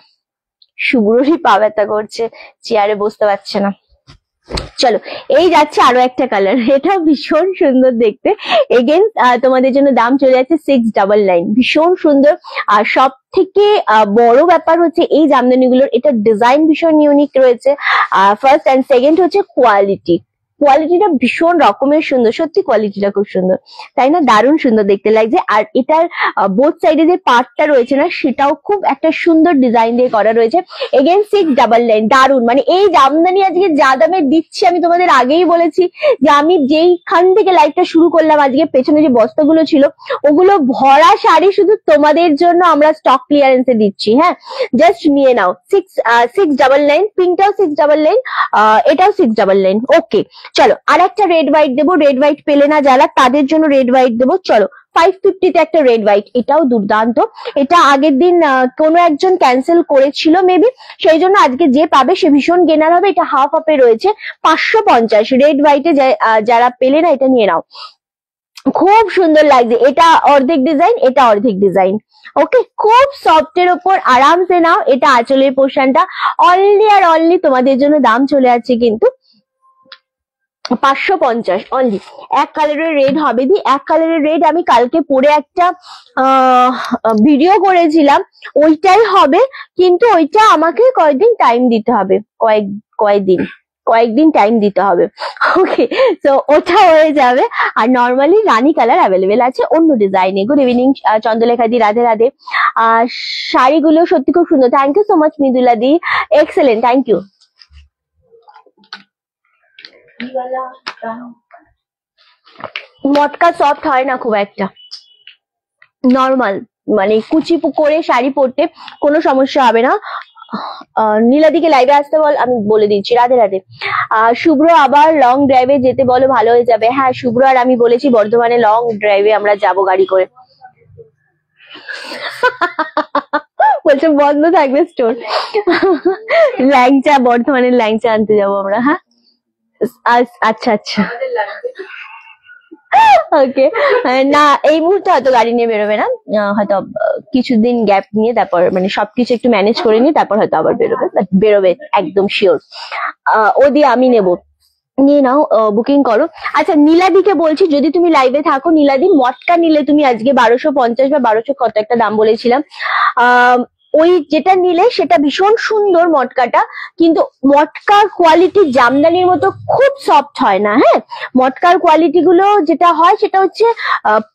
শুভ্ররই পা ব্যথা করছে, চেয়ারে বসতে পারছে না। চলো, এই যাচ্ছে আরো একটা কালার, এটাও ভীষণ সুন্দর দেখতে। এগেন তোমাদের জন্য দাম চলে যাচ্ছে 699, ভীষণ সুন্দর। আর সব থেকে বড় ব্যাপার হচ্ছে এই জামদানিগুলোর, এটা ডিজাইন ভীষণ ইউনিক রয়েছে। ফার্স্ট অ্যান্ড সেকেন্ড হচ্ছে কোয়ালিটিটা ভীষণ রকমের সুন্দর, সত্যি কোয়ালিটিটা খুব সুন্দর, তাই না? দারুণ সুন্দর দেখতে লাগছে। আর এটার বোথ সাইডে যে পার্টটা রয়েছে না, সেটাও খুব একটা সুন্দর ডিজাইন দিয়ে করা রয়েছে। এগেন 699, দারুণ। মানে এই জামদানি আজকে যা দামে দিচ্ছি, আমি তোমাদের আগেই বলেছি যে আমি যেইখান থেকে লাইভটা শুরু করলাম, আজকে পেছনে যে বস্তাগুলো ছিল ওগুলো ভরা শাড়ি শুধু তোমাদের জন্য আমরা স্টক ক্লিয়ারেন্সে দিচ্ছি। হ্যাঁ, জাস্ট নিয়ে নাও। 699, পিঙ্কটাও 699, এটাও 699। ওকে, চলো আর একটা রেড হোয়াইট দেবো, রেড হোয়াইট পেলে না যারা তাদের জন্য রেড হোয়াইট দেবো। চলো 550 তে একটা রেড হোয়াইট, এটাও দুর্দান্ত। এটা আগের দিন কোনো একজন ক্যান্সেল করেছিল মেবি, সেই জন্য আজকে যে পাবে সে ভীষণ গেনার হবে। এটা হাফ আপে রয়েছে 550 রেড হোয়াইটে। যারা পেলে না এটা নিয়ে নাও, খুব সুন্দর লাগছে। এটা অর্ধেক ডিজাইন, এটা অর্ধেক ডিজাইন। ওকে, খুব সফটের ওপর আরামসে নাও। এটা আঁচলের পোর্শনটা অনলি আর অনলি তোমাদের জন্য দাম চলে যাচ্ছে কিন্তু 550 অনলি। এক কালারের রেড হবে দি, এক কালারের রেড আমি কালকে পরে একটা ভিডিও করেছিলাম, ওইটাই হবে কিন্তু ওইটা আমাকে কয়েকদিন টাইম দিতে হবে, কয়েকদিন টাইম দিতে হবে। ওকে, তো ওটা হয়ে যাবে। আর নর্মালি রানী কালার অ্যাভেলেবেল আছে অন্য ডিজাইনে। গুড ইভিনিং চন্দ্রলেখা দি, রাধে রাধে। শাড়িগুলো সত্যি খুব সুন্দর। Thank you so much Mridula দি, এক্সেলেন্ট, থ্যাংক ইউ। মটকা সফট হয় না খুব একটা, নর্মাল মানে কুচি করে শাড়ি পরতে কোনো সমস্যা হবে না। নীলাদিকে লাইভে আসতে বল, আমি বলে দিচ্ছি। রাধে রাধে। শুভ্র আবার লং ড্রাইভে যেতে বলো, ভালো হয়ে যাবে। হ্যাঁ শুভ্র আর আমি বলেছি বর্ধমানে লং ড্রাইভে আমরা যাব গাড়ি করে। বলছে বন্ধ থাকবে স্টোর। ল্যাংচা, বর্ধমানের ল্যাংচা আনতে যাবো আমরা। হ্যাঁ আচ্ছা আচ্ছা, ওকে। না এই মুহূর্তে হয়তো গাড়ি নিয়ে বেরোবে না, হয়তো কিছুদিন গ্যাপ নিয়ে তারপর মানে সবকিছু একটু ম্যানেজ করে নিয়ে তারপর হয়তো আবার বেরোবে, বাট বেরোবে একদম শিওর। ও দিয়ে আমি নেবো, নিয়ে নাও, বুকিং করো। আচ্ছা নীলাদিকে বলছি, যদি তুমি লাইভে থাকো, নীলাদি মটকা নিলে তুমি আজকে 1250 বা 1200 কত একটা দাম বলেছিলাম, ওই যেটা নিলে সেটা ভীষণ সুন্দর মটকাটা, কিন্তু মটকার কোয়ালিটি জামদানির মতো খুব সফট হয় না। হ্যাঁ, মটকার কোয়ালিটি গুলো যেটা হয় সেটা হচ্ছে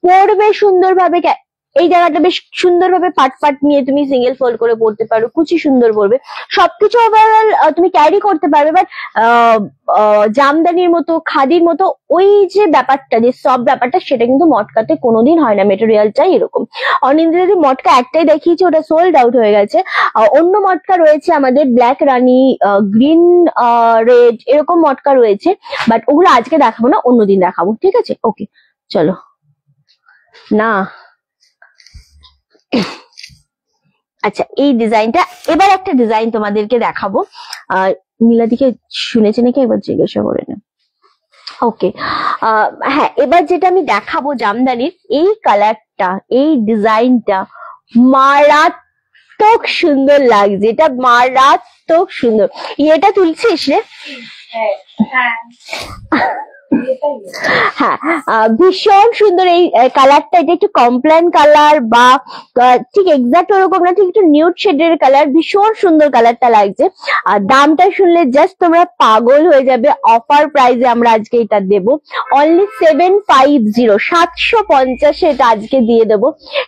পরবে সুন্দরভাবে, এই জায়গাটা বেশ সুন্দরভাবে পাট নিয়ে তুমি সিঙ্গেল ফোল্ড করে পড়তে পারো, কুচি সুন্দর পড়বে, সবকিছু ওভারঅল তুমি ক্যারি করতে পারবে। বাট জামদানির মতো খাদির মতো ওই যে ব্যাপারটা, যে সব ব্যাপারটা, সেটা কিন্তু মটকাতে কোনোদিন হয় না। মেটেরিয়ালটাই এরকম। অনিন্দিদি মটকা একটাই দেখিয়েছে, ওটা সোল্ড আউট হয়ে গেছে। অন্য মটকা রয়েছে আমাদের, ব্ল্যাক রানী, গ্রিন রেড, এরকম মটকা রয়েছে, বাট ওগুলো আজকে দেখাবো না, অন্যদিন দেখাবো, ঠিক আছে? ওকে চলো। না আচ্ছা, এই ডিজাইনটা, এবার একটা ডিজাইন তোমাদেরকে দেখাবো। নীলাদিকে শুনেছে নাকি একবার জিজ্ঞাসা করে না। ওকে, হ্যাঁ এবার যেটা আমি দেখাবো জামদানির, এই কালারটা, এই ডিজাইনটা মারাত্মক সুন্দর লাগছে, এটা মারাত্মক সুন্দর। এটা তুলছিস রে? হ্যাঁ, ভীষণ সুন্দর এই কালারটা। এটা একটু কমপ্লেন কালার বা ঠিক এক্সাক্ট ওরকম না, ঠিক একটু নিউড শেডের কালার, ভীষণ সুন্দর কালারটা লাগছে। আর দামটা শুনলে জাস্ট তোমরা পাগল হয়ে যাবে। অফার প্রাইসে আমরা আজকে এটা দেবো অনলি 750, 750 এটা আজকে দিয়ে দেবো।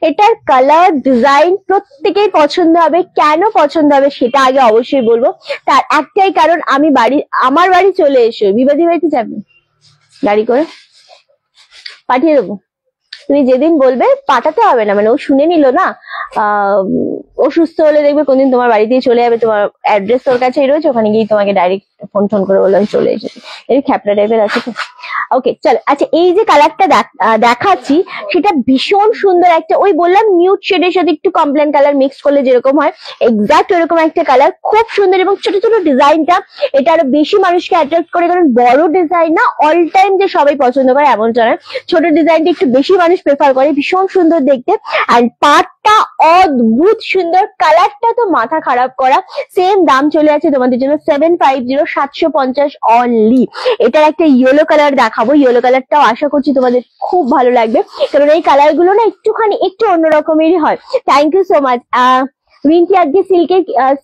এটার কালার ডিজাইন প্রত্যেকেই পছন্দ হবে। কেন পছন্দ হবে সেটা আগে অবশ্যই বলবো। তার একটাই কারণ, আমার বাড়ি চলে এসো, বিবাদী বাড়িতে যাবে, গাড়ি করে পাঠিয়ে দেবো। তুমি যেদিন বলবে পাঠাতে হবে না, মানে ও শুনে নিল না, ও সুস্থ হলে দেখবে কোনদিন তোমার বাড়িতেই চলে যাবে, তোমার অ্যাড্রেস তোর কাছেই রয়েছে, ওখানে গিয়ে তোমাকে ডাইরেক্ট ফোন করে বললাম চলে এসেছে। এই খ্যাপড়া টাইপের আছে তো। ওকে চলো। আচ্ছা, এই যে কালারটা দেখাচ্ছি সেটা ভীষণ সুন্দর একটা, ওই বললাম নিউড শেডের সাথে একটু কমপ্লেন কালার মিক্স করলে যেরকম হয়, এক্সাক্ট ওরকম একটা কালার, খুব সুন্দর। এবং ছোট ছোট ডিজাইনটা এটা আরো বেশি মানুষকে অ্যাট্রাক্ট করে, কারণ বড় ডিজাইন না অল টাইম যে সবাই পছন্দ করে এমনটা নয়, ছোট ডিজাইনটা একটু বেশি মানুষ প্রেফার করে। ভীষণ সুন্দর দেখতে, আর পাটটা অদ্ভুত সুন্দর, কালারটা তো মাথা খারাপ করা। সেম দাম চলে আছে তোমাদের জন্য 750, 750 অনলি। এটার একটা ইয়েলো কালার দেখাবো, ইয়েলো কালারটাও আশা করছি তোমাদের খুব ভালো লাগবে, কারণ এই কালার গুলো না একটু অন্যরকমেরই হয়। Thank you so much. Rinki আজকে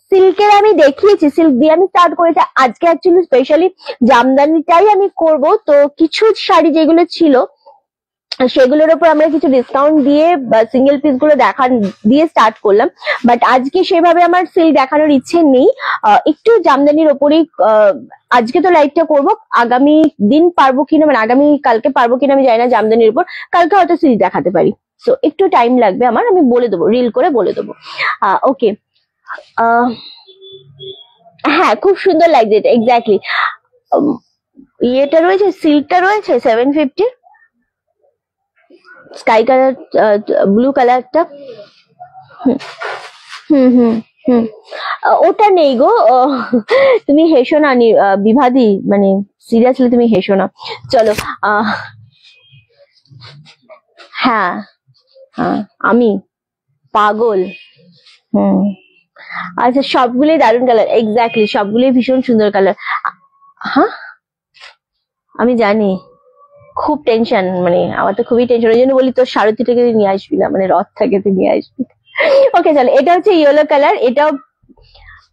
সিল্কের আমি দেখিয়েছি, সিল্ক দিয়ে আমি স্টার্ট করেছি। আজকে অ্যাকচুয়ালি স্পেশালি জামদানিটাই আমি করব, তো কিছু শাড়ি যেগুলো ছিল সেগুলোর উপর আমরা কিছু ডিসকাউন্ট দিয়ে সিঙ্গেল পিস গুলো দিয়ে স্টার্ট করলাম, বাট আজকে সেভাবে আমার সিল্ক দেখানোর ইচ্ছে নেই। একটু জামদানির ওপরেই আজকে তো লাইভটা করবো, আগামী দিন পারবো কিনা, মানে আগামী কালকে পারবো কিনা আমি জানি না জামদানির উপর, কালকে হয়তো সিল্ক দেখাতে পারি। তো একটু টাইম লাগবে আমার, আমি বলে দেবো, রিল করে বলে দেবো। ওকে, হ্যাঁ খুব সুন্দর লাগছে এটা, এক্স্যাক্টলি। ইয়েটা রয়েছে, সিল্কটা রয়েছে 750, স্কাই কালার, ব্লু কালারটা। হুম হুম হুম ওটা নেই গো। তুমি হেসো না বিভাদি, মানে সিরিয়াসলি তুমি হেসো না। চলো হ্যাঁ হ্যাঁ আমি পাগল। হুম আচ্ছা, সবগুলোই দারুণ কালার, এক্স্যাক্টলি সবগুলোই ভীষণ সুন্দর কালার। হ্যাঁ আমি জানি, খুব টেনশন, মানে আমার তো খুবই টেনশন, ওই জন্য বলি তোর সারথি থেকে নিয়ে আসবি না, মানে রথ থেকে তুই নিয়ে আসবি। ওকে চলো, এটা হচ্ছে ইয়েলো কালার,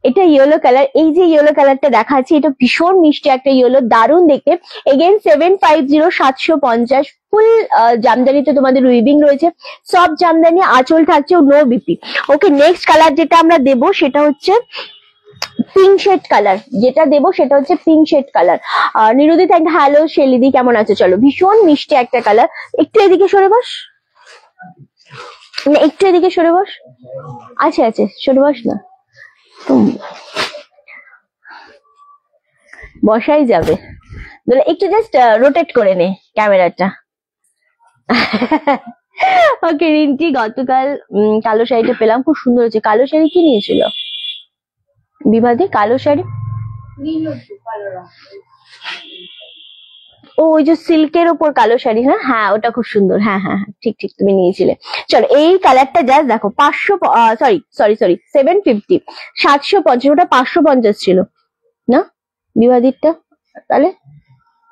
এটা ইয়েলো কালার। এই যে ইয়েলো কালারটা দেখাচ্ছি, এটা ভীষণ মিষ্টি একটা ইয়েলো, দারুণ দেখতে। এগেন 750, 750, ফুল জামদানিতে তোমাদের উইভিং রয়েছে, সব জামদানি, আঁচল থাকছে, নো বিপি। ওকে, নেক্সট কালার যেটা আমরা দেবো সেটা হচ্ছে পিঙ্ক শেড কালার, যেটা দেবো সেটা হচ্ছে পিঙ্ক শেড কালার। নিরুদি থ্যাংক, হ্যালো শেলিদি, কেমন আছো? চলো, ভীষণ মিষ্টি একটা কালার। একটু এদিকে সরে বস, না একটু এদিকে সরে বস, আছে আছে সরে বস না, বসাই যাবে, একটু জাস্ট রোটেট করে নে ক্যামেরাটা। ওকে রিন্টি, গতকাল কালো শাড়িটা পেলাম, খুব সুন্দর হয়েছে। কালো শাড়ি কি নিয়েছিল বিভাদি? কালো শাড়ি, ও ওই যে সিল্কের ওপর কালো শাড়ি, হ্যাঁ হ্যাঁ ওটা খুব সুন্দর, হ্যাঁ হ্যাঁ হ্যাঁ ঠিক ঠিক তুমি নিয়েছিলে। চলো, এই কালারটা জাস্ট দেখো, 500, সরি সরি সরি 750, 750, ওটা 550 ছিল না বিবাদিতটা? তাহলে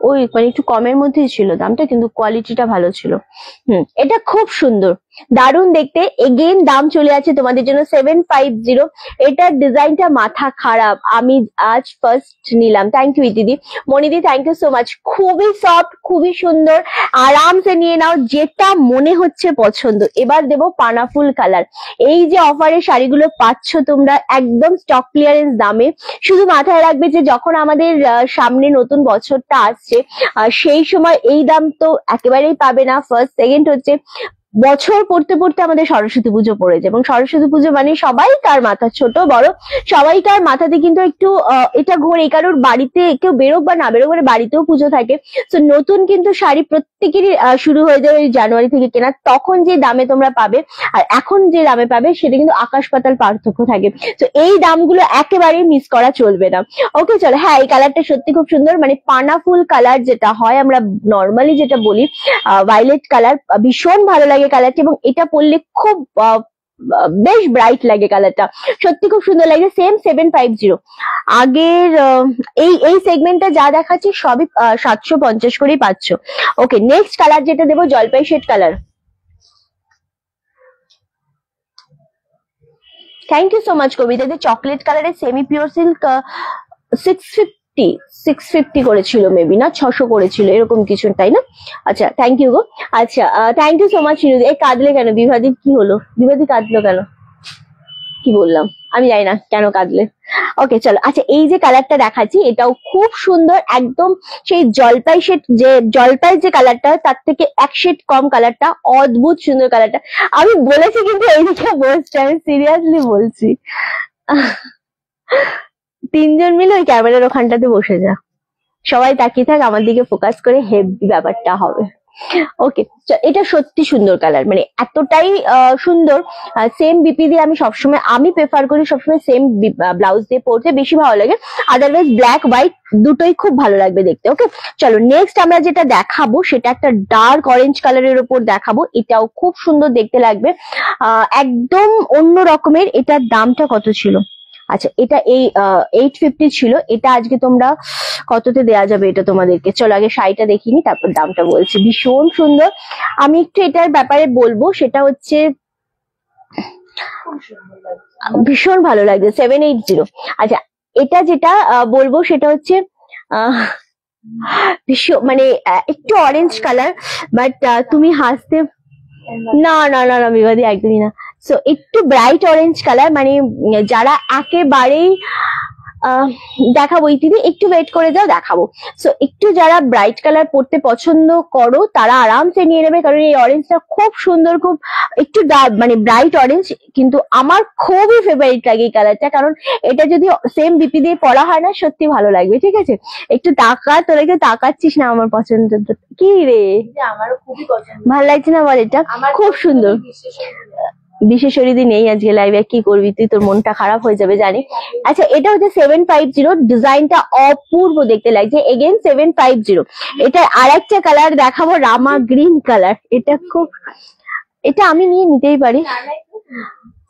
ওই মানে একটু কমের মধ্যেই ছিল দামটা, কিন্তু কোয়ালিটিটা ভালো ছিল। এটা খুব সুন্দর, দারুণ দেখতে। এগেইন দাম চলে আছে তোমাদের জন্য 750। এটার ডিজাইনটা মাথা খারাপ, আমি আজ ফার্স্ট নিলাম। থ্যাংক ইউ দিদি, মনিদি থ্যাংক ইউ সো মাচ। খুবই সফট, খুবই সুন্দর, আরামসে নিয়ে নাও, যেটা মনে হচ্ছে পছন্দ। এবার দেবো পানাফুল কালার। এই যে অফারে শাড়িগুলো পাচ্ছ তোমরা একদম স্টক ক্লিয়ারেন্স দামে। শুধু মাথায় রাখবে যে যখন আমাদের সামনে নতুন বছরটা আসছে, সেই সময় এই দাম তো একেবারেই পাবে না। ফার্স্ট, সেকেন্ড হচ্ছে বছর পড়তে পড়তে আমাদের সরস্বতী পুজো পড়েছে, এবং সরস্বতী পুজো মানে সবাইকার মাথা, ছোট বড় সবাইকার মাথাতে কিন্তু একটু এটা ঘোরে, কারোর বাড়িতে কেউ বেরোক বা না বেরোক, মানে বাড়িতেও পুজো থাকে। তো নতুন কিন্তু শাড়ি প্রত্যেকেরই শুরু হয়ে যাবে জানুয়ারি থেকে কেনা। তখন যে দামে তোমরা পাবে আর এখন যে দামে পাবে সেটা কিন্তু আকাশ পাতাল পার্থক্য থাকে। তো এই দামগুলো একেবারেই মিস করা চলবে না। ওকে চলো, হ্যাঁ এই কালারটা সত্যি খুব সুন্দর, মানে পানাফুল কালার যেটা হয়, আমরা নর্মালি যেটা বলি ভায়োলেট কালার, ভীষণ ভালো লাগে কালারটা, এবং এটা পরলে খুব বেশ ব্রাইট লাগে কালারটা, সত্যি খুব সুন্দর লাগে। সেম 750। আগের এই সেগমেন্টটা যা দেখাচ্ছি সবই 750 করেই পাচ্ছ। ওকে, নেক্সট কালার যেটা দেবো জলপাই shade colour. Thank you so much Kabita. Chocolate কালারের সেমি পিওর সিল্ক 650 করেছিল মেবি, না 600 করেছিল, এরকম কিছু, তাই না? আচ্ছা থ্যাংক ইউ গো। আচ্ছা থ্যাংক ইউ সো মাচ। এই কাঁদলে কেন বিভাদি? কি হলো বিভাদি, কাঁদলো কেন? কি বললাম আমি জানি না কেন কাঁদলে। ওকে চলো, আচ্ছা এই যে কালারটা দেখাচ্ছি এটাও খুব সুন্দর, একদম সেই জলপাই শেড, যে জলপাই যে কালারটা তার থেকে এক শেড কম কালারটা, অদ্ভুত সুন্দর কালারটা। আমি বলেছি কিন্তু এইদিকে বসছে, আমি সিরিয়াসলি বলছি। তিনজন মিলে ওই ক্যামেরার ওখানটাতে বসে যা, সবাই তাকিয়ে থাক আমার দিকে ফোকাস করে, হেভি ব্যাপারটা হবে। ওকে, এটা সত্যি সুন্দর কালার, মানে এতটাই সুন্দর। সেম বিপি দিয়ে আমি প্রেফার করি সবসময় সেম ব্লাউজ দিয়ে পরতে, বেশি ভালো লাগে। আদারওয়াইজ ব্ল্যাক হোয়াইট দুটোই খুব ভালো লাগবে দেখতে। ওকে চলো, নেক্সট আমরা যেটা দেখাবো সেটা একটা ডার্ক অরেঞ্জ কালারের উপর দেখাবো, এটাও খুব সুন্দর দেখতে লাগবে, একদম অন্য রকমের। এটার দামটা কত ছিল? আচ্ছা এটা এই 850 ছিল, এটা আজকে তোমরা কততে দেয়া যাবে এটা তোমাদেরকে? চলো আগে শাড়িটা দেখিনি, তারপর দামটা বলছি। ভীষণ সুন্দর, আমি একটু এটার ব্যাপারে বলবো, সেটা হচ্ছে ভীষণ ভালো লাগছে 780। আচ্ছা এটা যেটা বলবো সেটা হচ্ছে ভীষণ মানে একটু অরেঞ্জ কালার, বাট তুমি হাসতে, না না না না বিবাদী একদমই না। সো একটু ব্রাইট অরেঞ্জ কালার, মানে যারা একেবারেই দেখাবো দিদি, একটু ওয়েট করে যাও, দেখাবো। সো একটু যারা ব্রাইট কালার পরতে পছন্দ করো তারা আরামসে নিয়ে নেবে, কারণ এই অরেঞ্জটা খুব সুন্দর, খুব একটু মানে ব্রাইট অরেঞ্জ, কিন্তু আমার খুবই ফেভারিট লাগে এই কালারটা, কারণ এটা যদি সেম বিপি দিয়ে পরা হয় না সত্যি ভালো লাগবে। ঠিক আছে, একটু তাকা, তোরা কেউ তাকাচ্ছিস না আমার পছন্দ, কি রে আমারও খুবই পছন্দ। ভালো লাগছে না বল? এটা খুব সুন্দর। বিশেষরীদি নেই আজকে লাইভে, কি করবি তুই, তোর মনটা খারাপ হয়ে যাবে জানি। আচ্ছা, এটা হচ্ছে 750, ডিজাইনটা অপূর্ব দেখতে লাগছে, এগেন 750। এটা আর একটা কালার দেখাবো, রামা গ্রিন কালার, এটা খুব, এটা আমি নিয়ে নিতেই পারি।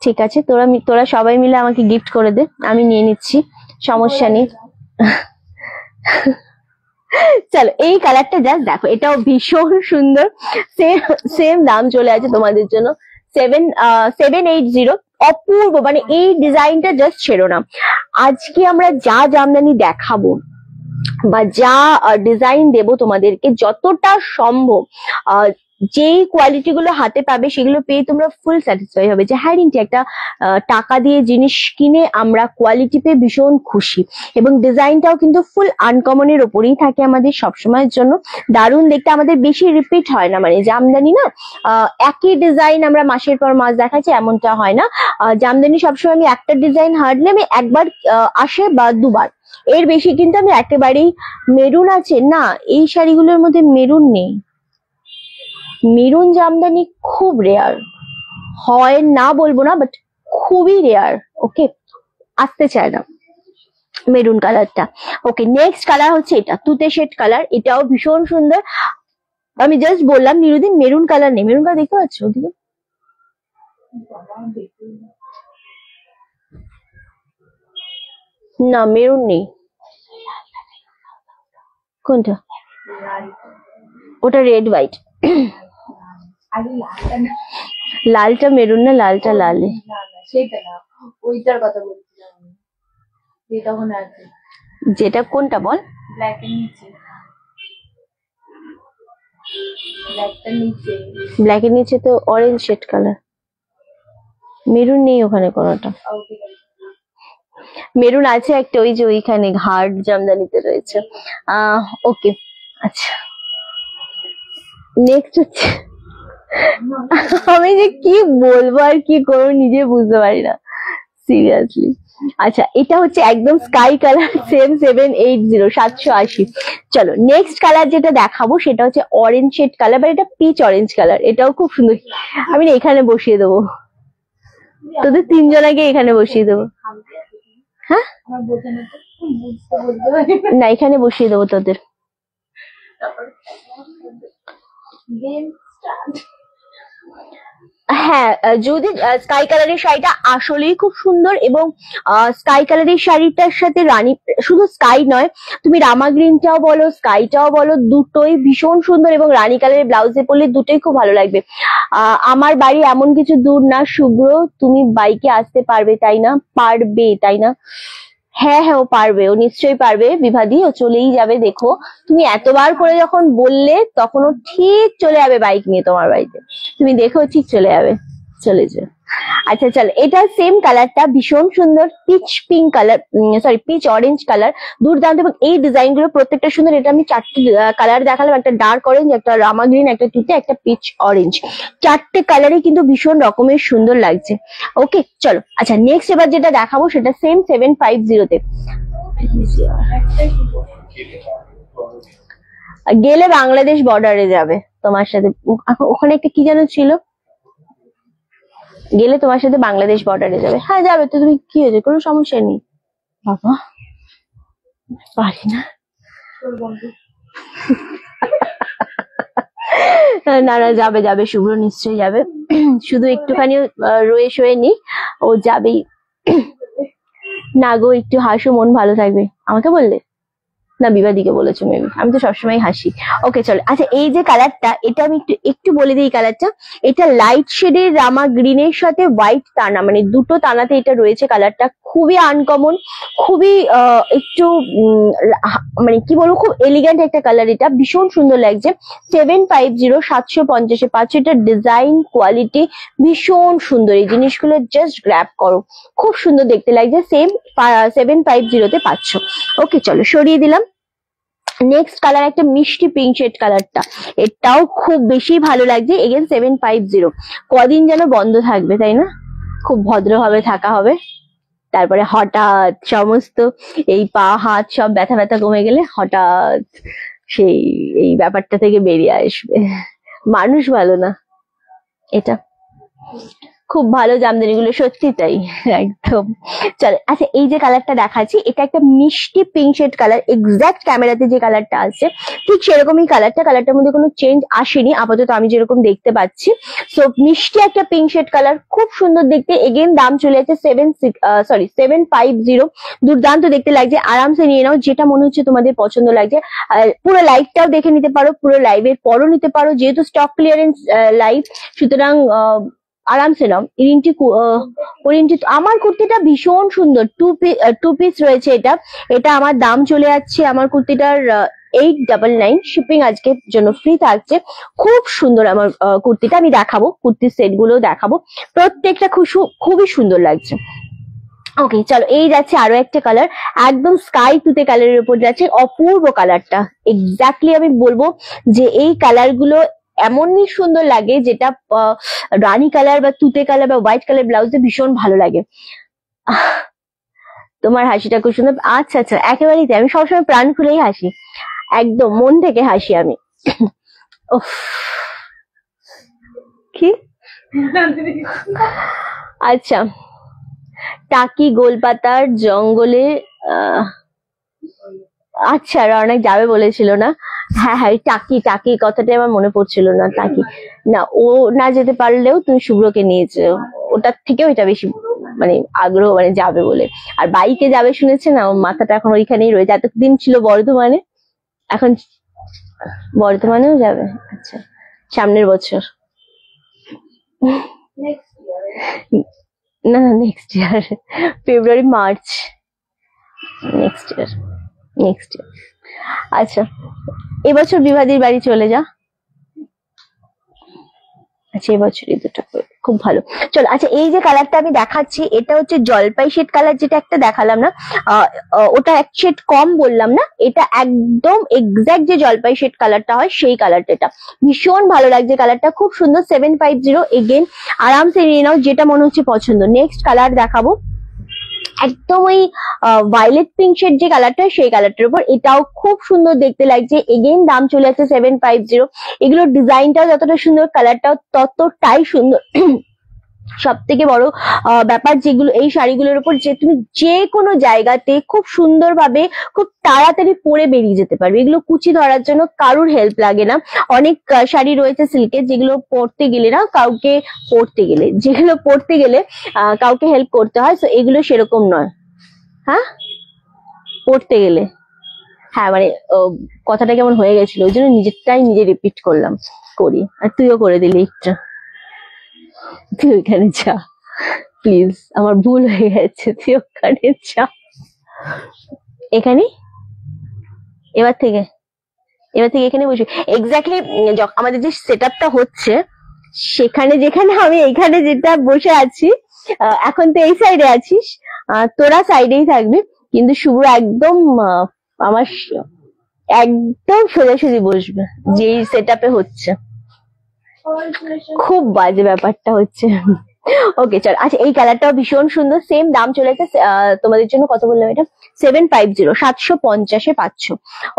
ঠিক আছে, তোরা সবাই মিলে আমাকে গিফট করে দে, আমি নিয়ে নিচ্ছি, সমস্যা নেই। চলো, এই কালারটা জাস্ট দেখো, এটাও ভীষণ সুন্দর, সেম দাম চলে আছে তোমাদের জন্য, 780, অপূর্ব, মানে এই ডিজাইনটা জাস্ট ছেড়ো না। আজকে আমরা যা জামদানি দেখাবো বা যা ডিজাইন দেব তোমাদেরকে, যতটা সম্ভব যেই কোয়ালিটি গুলো হাতে পাবে সেগুলো পেয়ে তোমরা ফুল স্যাটিসফাই হবে, যে হ্যাঁ রিন্টি একটা টাকা দিয়ে জিনিস কিনে আমরা কোয়ালিটি পেয়ে ভীষণ খুশি। এবং ডিজাইনটাও কিন্তু ফুল আনকমনের ওপরেই থাকে আমাদের সবসময়ের জন্য, দারুণ দেখতে, আমাদের বেশি রিপিট হয় না, মানে জামদানি না একই ডিজাইন আমরা মাসের পর মাস দেখাচ্ছি এমনটা হয় না। জামদানি সবসময় আমি একটা ডিজাইন হারলে আমি একবার আসে বা দুবার, এর বেশি কিন্তু আমি একেবারেই। মেরুন আছে না, এই শাড়িগুলোর মধ্যে মেরুন নেই, মেরুন জামদানি খুব রেয়ার হয় না, বলবো না, বাট খুবই রেয়ার। ওকে, আসতে চায় না মেরুন কালারটা। ওকে, নেক্সট কালার হচ্ছে এটা, তুতে শেড কালার, এটাও ভীষণ সুন্দর। আমি জাস্ট বললাম নিরুদিন মেরুন কালার নেই, মেরুন কালার দেখতে পাচ্ছ ওদিকে, না মেরুন নেই। কোনটা? ওটা রেড হোয়াইট। লালটা মেরুন না, লালটা লালে, সেটা না, ওইটার কথা বলছিলাম আমি, যেটা ওখানে আছে। যেটা কোনটা বল? ব্ল্যাক এর নিচে, ব্ল্যাকটার নিচে, ব্ল্যাক এর নিচে তো অরেঞ্জ শেড কালার, মেরুন নেই ওখানে কোনোটা। মেরুন আছে একটা, ওই যে ওইখানে হার্ড জামদানিতে রয়েছে। ওকে, আচ্ছা, নেক্সট হচ্ছে, আমি যে কি বলবো আর কি করবো নিজে বুঝতে পারি না, সিরিয়াসলি। আচ্ছা, এটা হচ্ছে একদম স্কাই কালার, সেম 780, 780। চলো, নেক্সট কালার যেটা দেখাবো সেটা হচ্ছে অরেঞ্জ শেড কালার, বা এটা পিচ অরেঞ্জ কালার, এটাও খুব সুন্দর। আমি না এখানে বসিয়ে দেবো, তোদের তিনজনাকে এখানে বসিয়ে দেবো। হ্যাঁ, আমার বোঝানো তো বুঝতে পারি না এখানে বসিয়ে দেবো তোদের। Game start. হ্যাঁ, যদি স্কাই কালারের শাড়িটা আসলেই খুব সুন্দর, এবং স্কাই কালারের শাড়িটার সাথে রানী, শুধু স্কাই নয়, তুমি রামা গ্রিনটাও বলো স্কাইটাও বলো, দুটোই ভীষণ সুন্দর, এবং রানী কালারের ব্লাউজে পরলে দুটোই খুব ভালো লাগবে। আমার বাড়ি এমন কিছু দূর না শুভ্র, তুমি বাইকে আসতে পারবে তাই না? পারবে তাই না? হ্যাঁ হ্যাঁ, ও পারবে, ও নিশ্চয়ই পারবে বিভাদি, ও চলেই যাবে। দেখো, তুমি এতবার করে যখন বললে তখন ও ঠিক চলে যাবে বাইক নিয়ে তোমার বাড়িতে, তুমি দেখো ঠিক চলে যাবে, চলে যাবে। আচ্ছা চলো, এটা সেম কালারটা ভীষণ সুন্দর, peach pink colour, sorry peach orange colour, দুর্দান্ত, এবং এই ডিজাইন গুলো প্রত্যেকটা সুন্দর। এটা আমি চারটে কালার দেখালাম, একটা ডার্ক অরেঞ্জ, একটা রামা গ্রিন, একটা তুতে, একটা পিচ অরেঞ্জ, চারটে কালারই কিন্তু ভীষণ রকমের সুন্দর লাগছে। ওকে চলো, আচ্ছা নেক্সট এবার যেটা দেখাবো সেটা সেম 750-তে। গেলে বাংলাদেশ বর্ডারে যাবে তোমার সাথে, ওখানে একটা কি যেন ছিল, গেলে তোমার সাথে বাংলাদেশ বর্ডারে যাবে। হ্যাঁ যাবে তো, তুমি কি হয়েছে, কোনো সমস্যা নেই বাবা, পারি না। না না, যাবে যাবে, শুভ্র নিশ্চয়ই যাবে, শুধু একটুখানি রয়ে শোয়ে নি, ও যাবেই। না গো, একটু হাসো, মন ভালো থাকবে, আমাকে বললে না বিবাদিকে বলেছো মেবি, আমি তো সবসময় হাসি। ওকে চলো, আচ্ছা এই যে কালারটা, এটা আমি একটু একটু বলে দিই কালারটা। এটা লাইট শেডের রামা গ্রিনের সাথে হোয়াইট তানা, মানে দুটো তানাতে এটা রয়েছে। কালারটা খুবই আনকমন, খুবই একটু মানে কি বলবো, খুব এলিগেন্ট একটা কালার। এটা ভীষণ সুন্দর লাগছে। 750 750-এ পাচ্ছ। এটা ডিজাইন কোয়ালিটি ভীষণ সুন্দর, এই জিনিসগুলো জাস্ট গ্র্যাব করো, খুব সুন্দর দেখতে লাগছে। সেম 750-তে পাচ্ছ। ওকে চলো সরিয়ে দিলাম। নেক্সট কালার একটা মিষ্টি পিঙ্ক শেড কালারটা, এটাও খুব বেশি ভালো লাগছে। এগেন 750, কদিন যেন বন্ধ থাকবে তাই না, খুব ভদ্রভাবে থাকা হবে। তারপরে হঠাৎ সমস্ত এই পা হাত সব ব্যথা ব্যথা কমে গেলে হঠাৎ সেই এই ব্যাপারটা থেকে বেরিয়ে আসবে। মানুষ ভালো না, এটা খুব ভালো জামদানি গুলো, সত্যি তাই, একদম। চল আচ্ছা এই যে কালারটা দেখাচ্ছি, এটা একটা মিষ্টি পিঙ্ক শেড কালার। এক্সাক্ট ক্যামেরাতে যে কালারটা আছে ঠিক সেরকমই কালারটা, কালারটার মধ্যে কোনো চেঞ্জ আসেনি আপাতত আমি যেরকম দেখতে পাচ্ছি। সো মিষ্টি একটা পিঙ্ক শেড কালার, খুব সুন্দর দেখতে। এগেন দাম চলে যাচ্ছে 750। দুর্দান্ত দেখতে লাগছে, আরামসে নিয়ে নাও, যেটা মনে হচ্ছে তোমাদের পছন্দ লাগছে। আর পুরো লাইভটাও দেখে নিতে পারো, পুরো লাইভের পরও নিতে পারো, যেহেতু স্টক ক্লিয়ারেন্স লাইভ, সুতরাং আরামসে নাও। আমার কুর্তিটা ভীষণ সুন্দর, টু পিস রয়েছে এটা। এটা আমার দাম চলে যাচ্ছে আমার কুর্তিটার 899, শিপিং আজকের জন্য ফ্রি থাকছে। খুব সুন্দর আমার কুর্তিটা, আমি দেখাবো, কুর্তির সেট গুলো দেখাবো, প্রত্যেকটা খুবই সুন্দর লাগছে। ওকে চলো, এই যাচ্ছে আরো একটা কালার, একদম স্কাই তুতে কালারের উপর যাচ্ছে, অপূর্ব কালারটা। এক্স্যাক্টলি আমি বলবো যে এই কালার গুলো এমনই সুন্দর লাগে, যেটা রানী কালার বা তুতে কালার বা হোয়াইট কালার ব্লাউজে ভীষণ ভালো লাগে। তোমার হাসিটা খুব সুন্দর। আচ্ছা আচ্ছা, একেবারেই তাই, আমি সবসময় প্রাণ খুলেই হাসি, একদম মন থেকে হাসি আমি। উফ, কি আচ্ছা, টাকি গোলপাতার জঙ্গলে, আচ্ছা রওনাক যাবে বলেছিল না? হ্যাঁ হ্যাঁ, টাকি টাকি কথাটা আমার মনে পড়ছিল না। টাকি না, ও না যেতে পারলেও তুমি শুভ্রকে নিয়েছো, ওটার থেকেও এটা বেশি মানে আগ্রহ, মানে যাবে বলে। আর বাইকে যাবে শুনেছে না, ওর মাথাটা এখন ওইখানেই রয়েছে। এতদিন ছিল বর্ধমানে, এখন বর্ধমানেও যাবে। আচ্ছা, সামনের বছর, না না next year, February March, next year. আচ্ছা, এবছর বিভাদির বাড়ি চলে যা। আচ্ছা এবছরই দুটো খুব ভালো। চলো আচ্ছা, এই যে কালারটা আমি দেখাচ্ছি, এটা হচ্ছে জলপাই শেড কালার, যেটা একটা দেখালাম না, ওটা এক শেড কম বললাম না, এটা একদম এক্সাক্ট যে জলপাই শেড কালারটা হয় সেই কালারটা। এটা ভীষণ ভালো লাগছে, কালারটা খুব সুন্দর। 750, এগেন আরামসে নিয়ে নাও, যেটা মনে হচ্ছে পছন্দ। নেক্সট কালার দেখাবো, একদম ওই ভায়োলেট পিঙ্ক শেড যে কালারটা, সেই কালারটার উপর, এটাও খুব সুন্দর দেখতে লাগছে। এগেইন দাম চলে যাচ্ছে 750। এগুলোর ডিজাইনটাও যতটা সুন্দর, কালারটাও ততটাই সুন্দর। সব থেকে বড় ব্যাপার যেগুলো এই শাড়িগুলোর উপর, যে তুমি যে কোনো জায়গাতে খুব সুন্দরভাবে খুব তাড়াতাড়ি পরে বেরিয়ে যেতে পারবে। এগুলো কুচি ধরার জন্য কারুর হেল্প লাগে না। অনেক শাড়ি রয়েছে সিল্কের, যেগুলো পরতে গেলে না কাউকে, যেগুলো পরতে গেলে কাউকে হেল্প করতে হয়, তো এগুলো সেরকম নয়। হ্যাঁ, পড়তে গেলে, হ্যাঁ মানে কথাটা কেমন হয়ে গেছিল, ওই জন্য নিজেরটাই নিজে রিপিট করি। আর তুইও করে দিলি একটু, তুই ওইখানে যা প্লিজ, আমার ভুল হয়ে গেছে, তুই ওখানে যা। এখানে এবার থেকে এখানে বসে এক্স্যাক্টলি আমাদের যে সেট আপটা হচ্ছে, সেখানে যেখানে আমি এইখানে যেটা বসে আছি, এখন তো এই সাইডে আছিস, তোরা সাইডেই থাকবি, কিন্তু শুভ্র একদম আমার একদম সোজাসুজি বসবে, যেই সেট আপে হচ্ছে। খুব বাজে ব্যাপারটা হচ্ছে। ওকে চল, আচ্ছা এই কালারটাও ভীষণ সুন্দর, সেম দাম চলে যাচ্ছে তোমাদের জন্য, কত বললাম এটা, 750, 750-এ পাচ্ছ।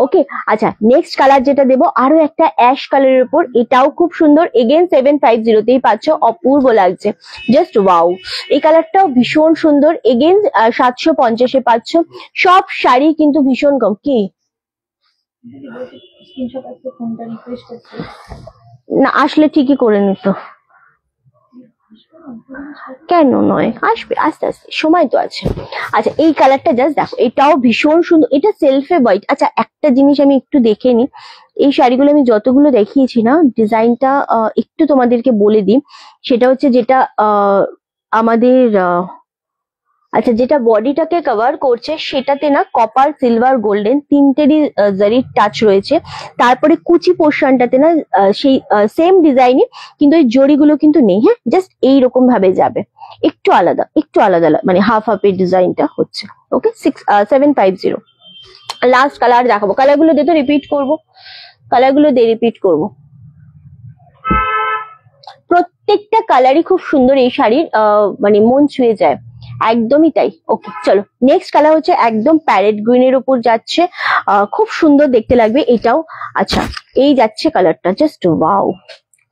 ওকে আচ্ছা, নেক্সট কালার যেটা দেবো, আরো একটা অ্যাশ কালারের উপর, এটাও খুব সুন্দর। এগেন 750-তেই পাচ্ছ, অপূর্ব লাগছে, জাস্ট ওয়াও। এই কালারটাও ভীষণ সুন্দর, এগেন 750-এ পাচ্ছ। সব শাড়ি কিন্তু ভীষণ কম। কি না আসলে ঠিকই করে নিত, কেন নয়, আসবে আস্তে আস্তে, সময় তো আছে। আচ্ছা এই কালারটা জাস্ট দেখো, এটাও ভীষণ সুন্দর, এটা সেলফে হোয়াইট। আচ্ছা একটা জিনিস আমি একটু দেখে নিই, এই শাড়িগুলো আমি যতগুলো দেখিয়েছি না, ডিজাইনটা একটু তোমাদেরকে বলে দিই। সেটা হচ্ছে যেটা আমাদের আচ্ছা যেটা বডিটাকে কভার করছে সেটাতে না কপার, সিলভার, গোল্ডেন তিনটেরই জারির টাচ রয়েছে। তারপরে কুচি পোর্শনটাতে না সেই সেম ডিজাইনই, কিন্তু এই জড়িগুলো কিন্তু নেই। হ্যাঁ, জাস্ট এইরকম ভাবে যাবে, একটু আলাদা, একটু আলাদা, মানে হাফ হাফ এর ডিজাইনটা হচ্ছে। ওকে, 750। লাস্ট কালার দেখাবো, কালারগুলো দিয়ে তো রিপিট করবো, কালারগুলো দিয়ে রিপিট করবো। প্রত্যেকটা কালারই খুব সুন্দর, এই শাড়ির মানে মন ছুঁয়ে যায়, একদমই তাই। ওকে চলো, নেক্সট কালার হচ্ছে একদম প্যারেট গ্রিন এর উপর যাচ্ছে, খুব সুন্দর দেখতে লাগবে এটাও। আচ্ছা এই যাচ্ছে কালারটা, জাস্ট ওয়াও,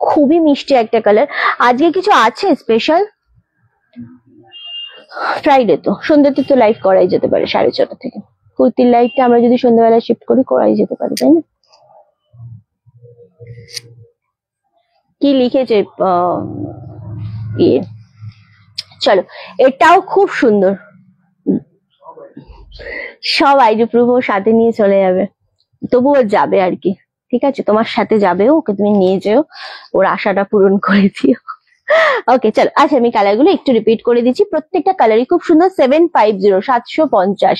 খুবই মিষ্টি একটা কালার। আজকে কিছু আছে স্পেশাল? ফ্রাইডে তো, সন্ধ্যাতে তো লাইভ করাই যেতে পারে 6:30 থেকে। কুর্তির লাইভটা আমরা যদি সন্ধ্যাবেলা শিফট করি, করাই যেতে পারে, তাই না? কি লিখেছে ইয়ে, চলো এটাও খুব সুন্দর। সব আইডি প্রুফও সাথে নিয়ে চলে যাবে, তবুও যাবে আর কি। ঠিক আছে, তোমার সাথে যাবে, ওকে তুমি নিয়ে যেও, ওর আশাটা পূরণ করে দিও। ওকে চলো, আচ্ছা আমি কালারগুলো একটু রিপিট করে দিচ্ছি। প্রত্যেকটা কালারই খুব সুন্দর, 750, 750,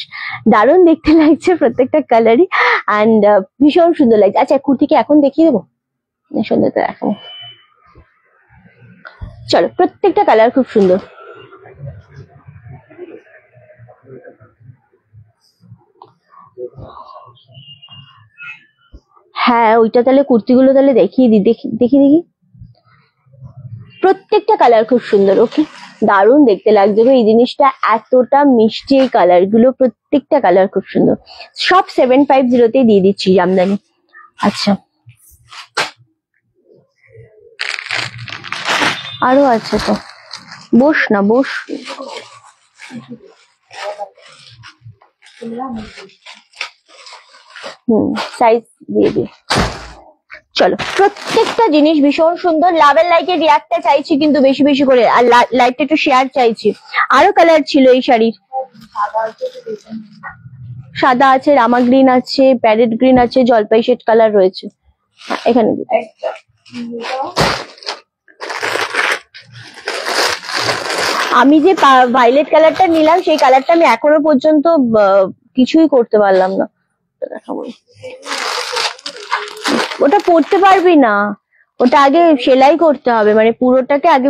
দারুণ দেখতে লাগছে প্রত্যেকটা কালারই, অ্যান্ড ভীষণ সুন্দর লাগছে। আচ্ছা কুর্তিকে এখন দেখিয়ে দেবো, সন্ধ্যাতে দেখাবো। চলো, প্রত্যেকটা কালার খুব সুন্দর। হ্যাঁ ওইটা তাহলে কুর্তিগুলো তাহলে দেখিয়ে দিই, দেখি দেখি দেখি। প্রত্যেকটা কালার খুব সুন্দর। ওকে, দারুণ দেখতে লাগছে এই জিনিসটা, এতটা মিষ্টি এই কালার গুলো, প্রত্যেকটা কালার খুব সুন্দর। সব 750 দিয়ে দিচ্ছি জামদানি। আচ্ছা আরো আছে তো, বস না বস। সাইজ দিয়ে দিই। চলো, প্রত্যেকটা জিনিস ভীষণ সুন্দর। লাভের লাইকে রিয়াক্টটা চাইছি কিন্তু বেশি বেশি করে, আর লাইকটা একটু শেয়ার চাইছি। আরো কালার ছিল এই শাড়ির, সাদা আছে, রামা গ্রিন আছে, প্যারেট গ্রিন আছে, জলপাই শেড কালার রয়েছে এখানে। আমি যে ভায়োলেট কালারটা নিলাম, সেই কালারটা আমি এখনো পর্যন্ত কিছুই করতে পারলাম না। ওটা পরতে পারবি না, ওটা আগে সেলাই করতে হবে, মানে পুরোটাকে আগে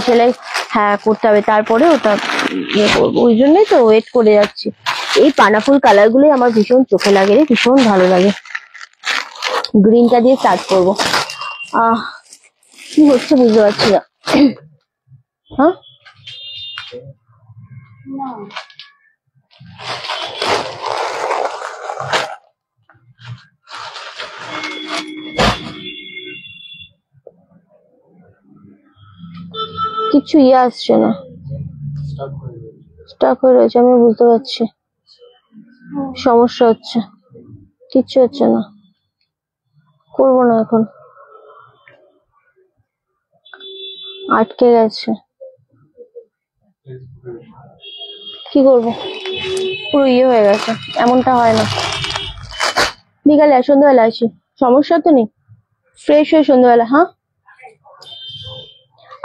সেলাই হ্যাঁ করতে হবে, তারপরে ওটা ইয়ে করবো। ওই জন্যই তো ওয়েট করে যাচ্ছি। এই পানাফুল কালার গুলোই আমার ভীষণ চোখে লাগে রে, ভীষণ ভালো লাগে। গ্রিনটা দিয়ে স্টার্ট করবো। কি হচ্ছে বুঝতে পারছি না। হ্যাঁ কিছু ইয়ে আসছে না, স্টাক হয়ে রয়েছে, আমি বুঝতে পারছি সমস্যা হচ্ছে, কিচ্ছু হচ্ছে না, করবো না এখন, আটকে গেছে, কি করবো, পুরো ইয়ে হয়ে গেছে। এমনটা হয় না, বিকালে সন্ধ্যাবেলা আসি, সমস্যা তো নেই, ফ্রেশ হয়ে সন্ধ্যাবেলা। হ্যাঁ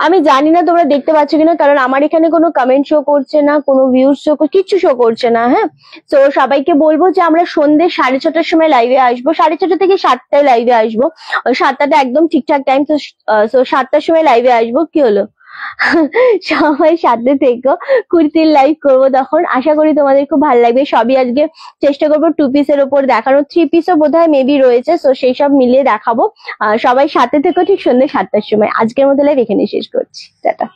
আমি জানি না তোমরা দেখতে পাচ্ছ কিনা, কারণ আমার এখানে কোনো কমেন্ট শো করছে না, কোনো ভিউজ শো, কিচ্ছু শো করছে না। হ্যাঁ, তো সবাইকে বলবো যে আমরা সন্ধ্যে 6:30টার সময় লাইভে আসবো, 6:30 থেকে 7টায় লাইভে আসবো। 7টাটা একদম ঠিকঠাক টাইম, তো 7টার সময় লাইভে আসবো। কি হলো, সবাই সাথে থেকো, কুর্তির লাইভ করবো তখন, আশা করি তোমাদের খুব ভালো লাগবে। সবই আজকে চেষ্টা করবো 2 পিসের ওপর দেখানো, 3 পিসও বোধহয় মেবি রয়েছে, তো সেই সব মিলিয়ে দেখাবো। সবাই সাথে থেকো ঠিক সন্ধ্যে 7টার সময়। আজকের মতো লাইভ এখানে শেষ করছি, টাটা।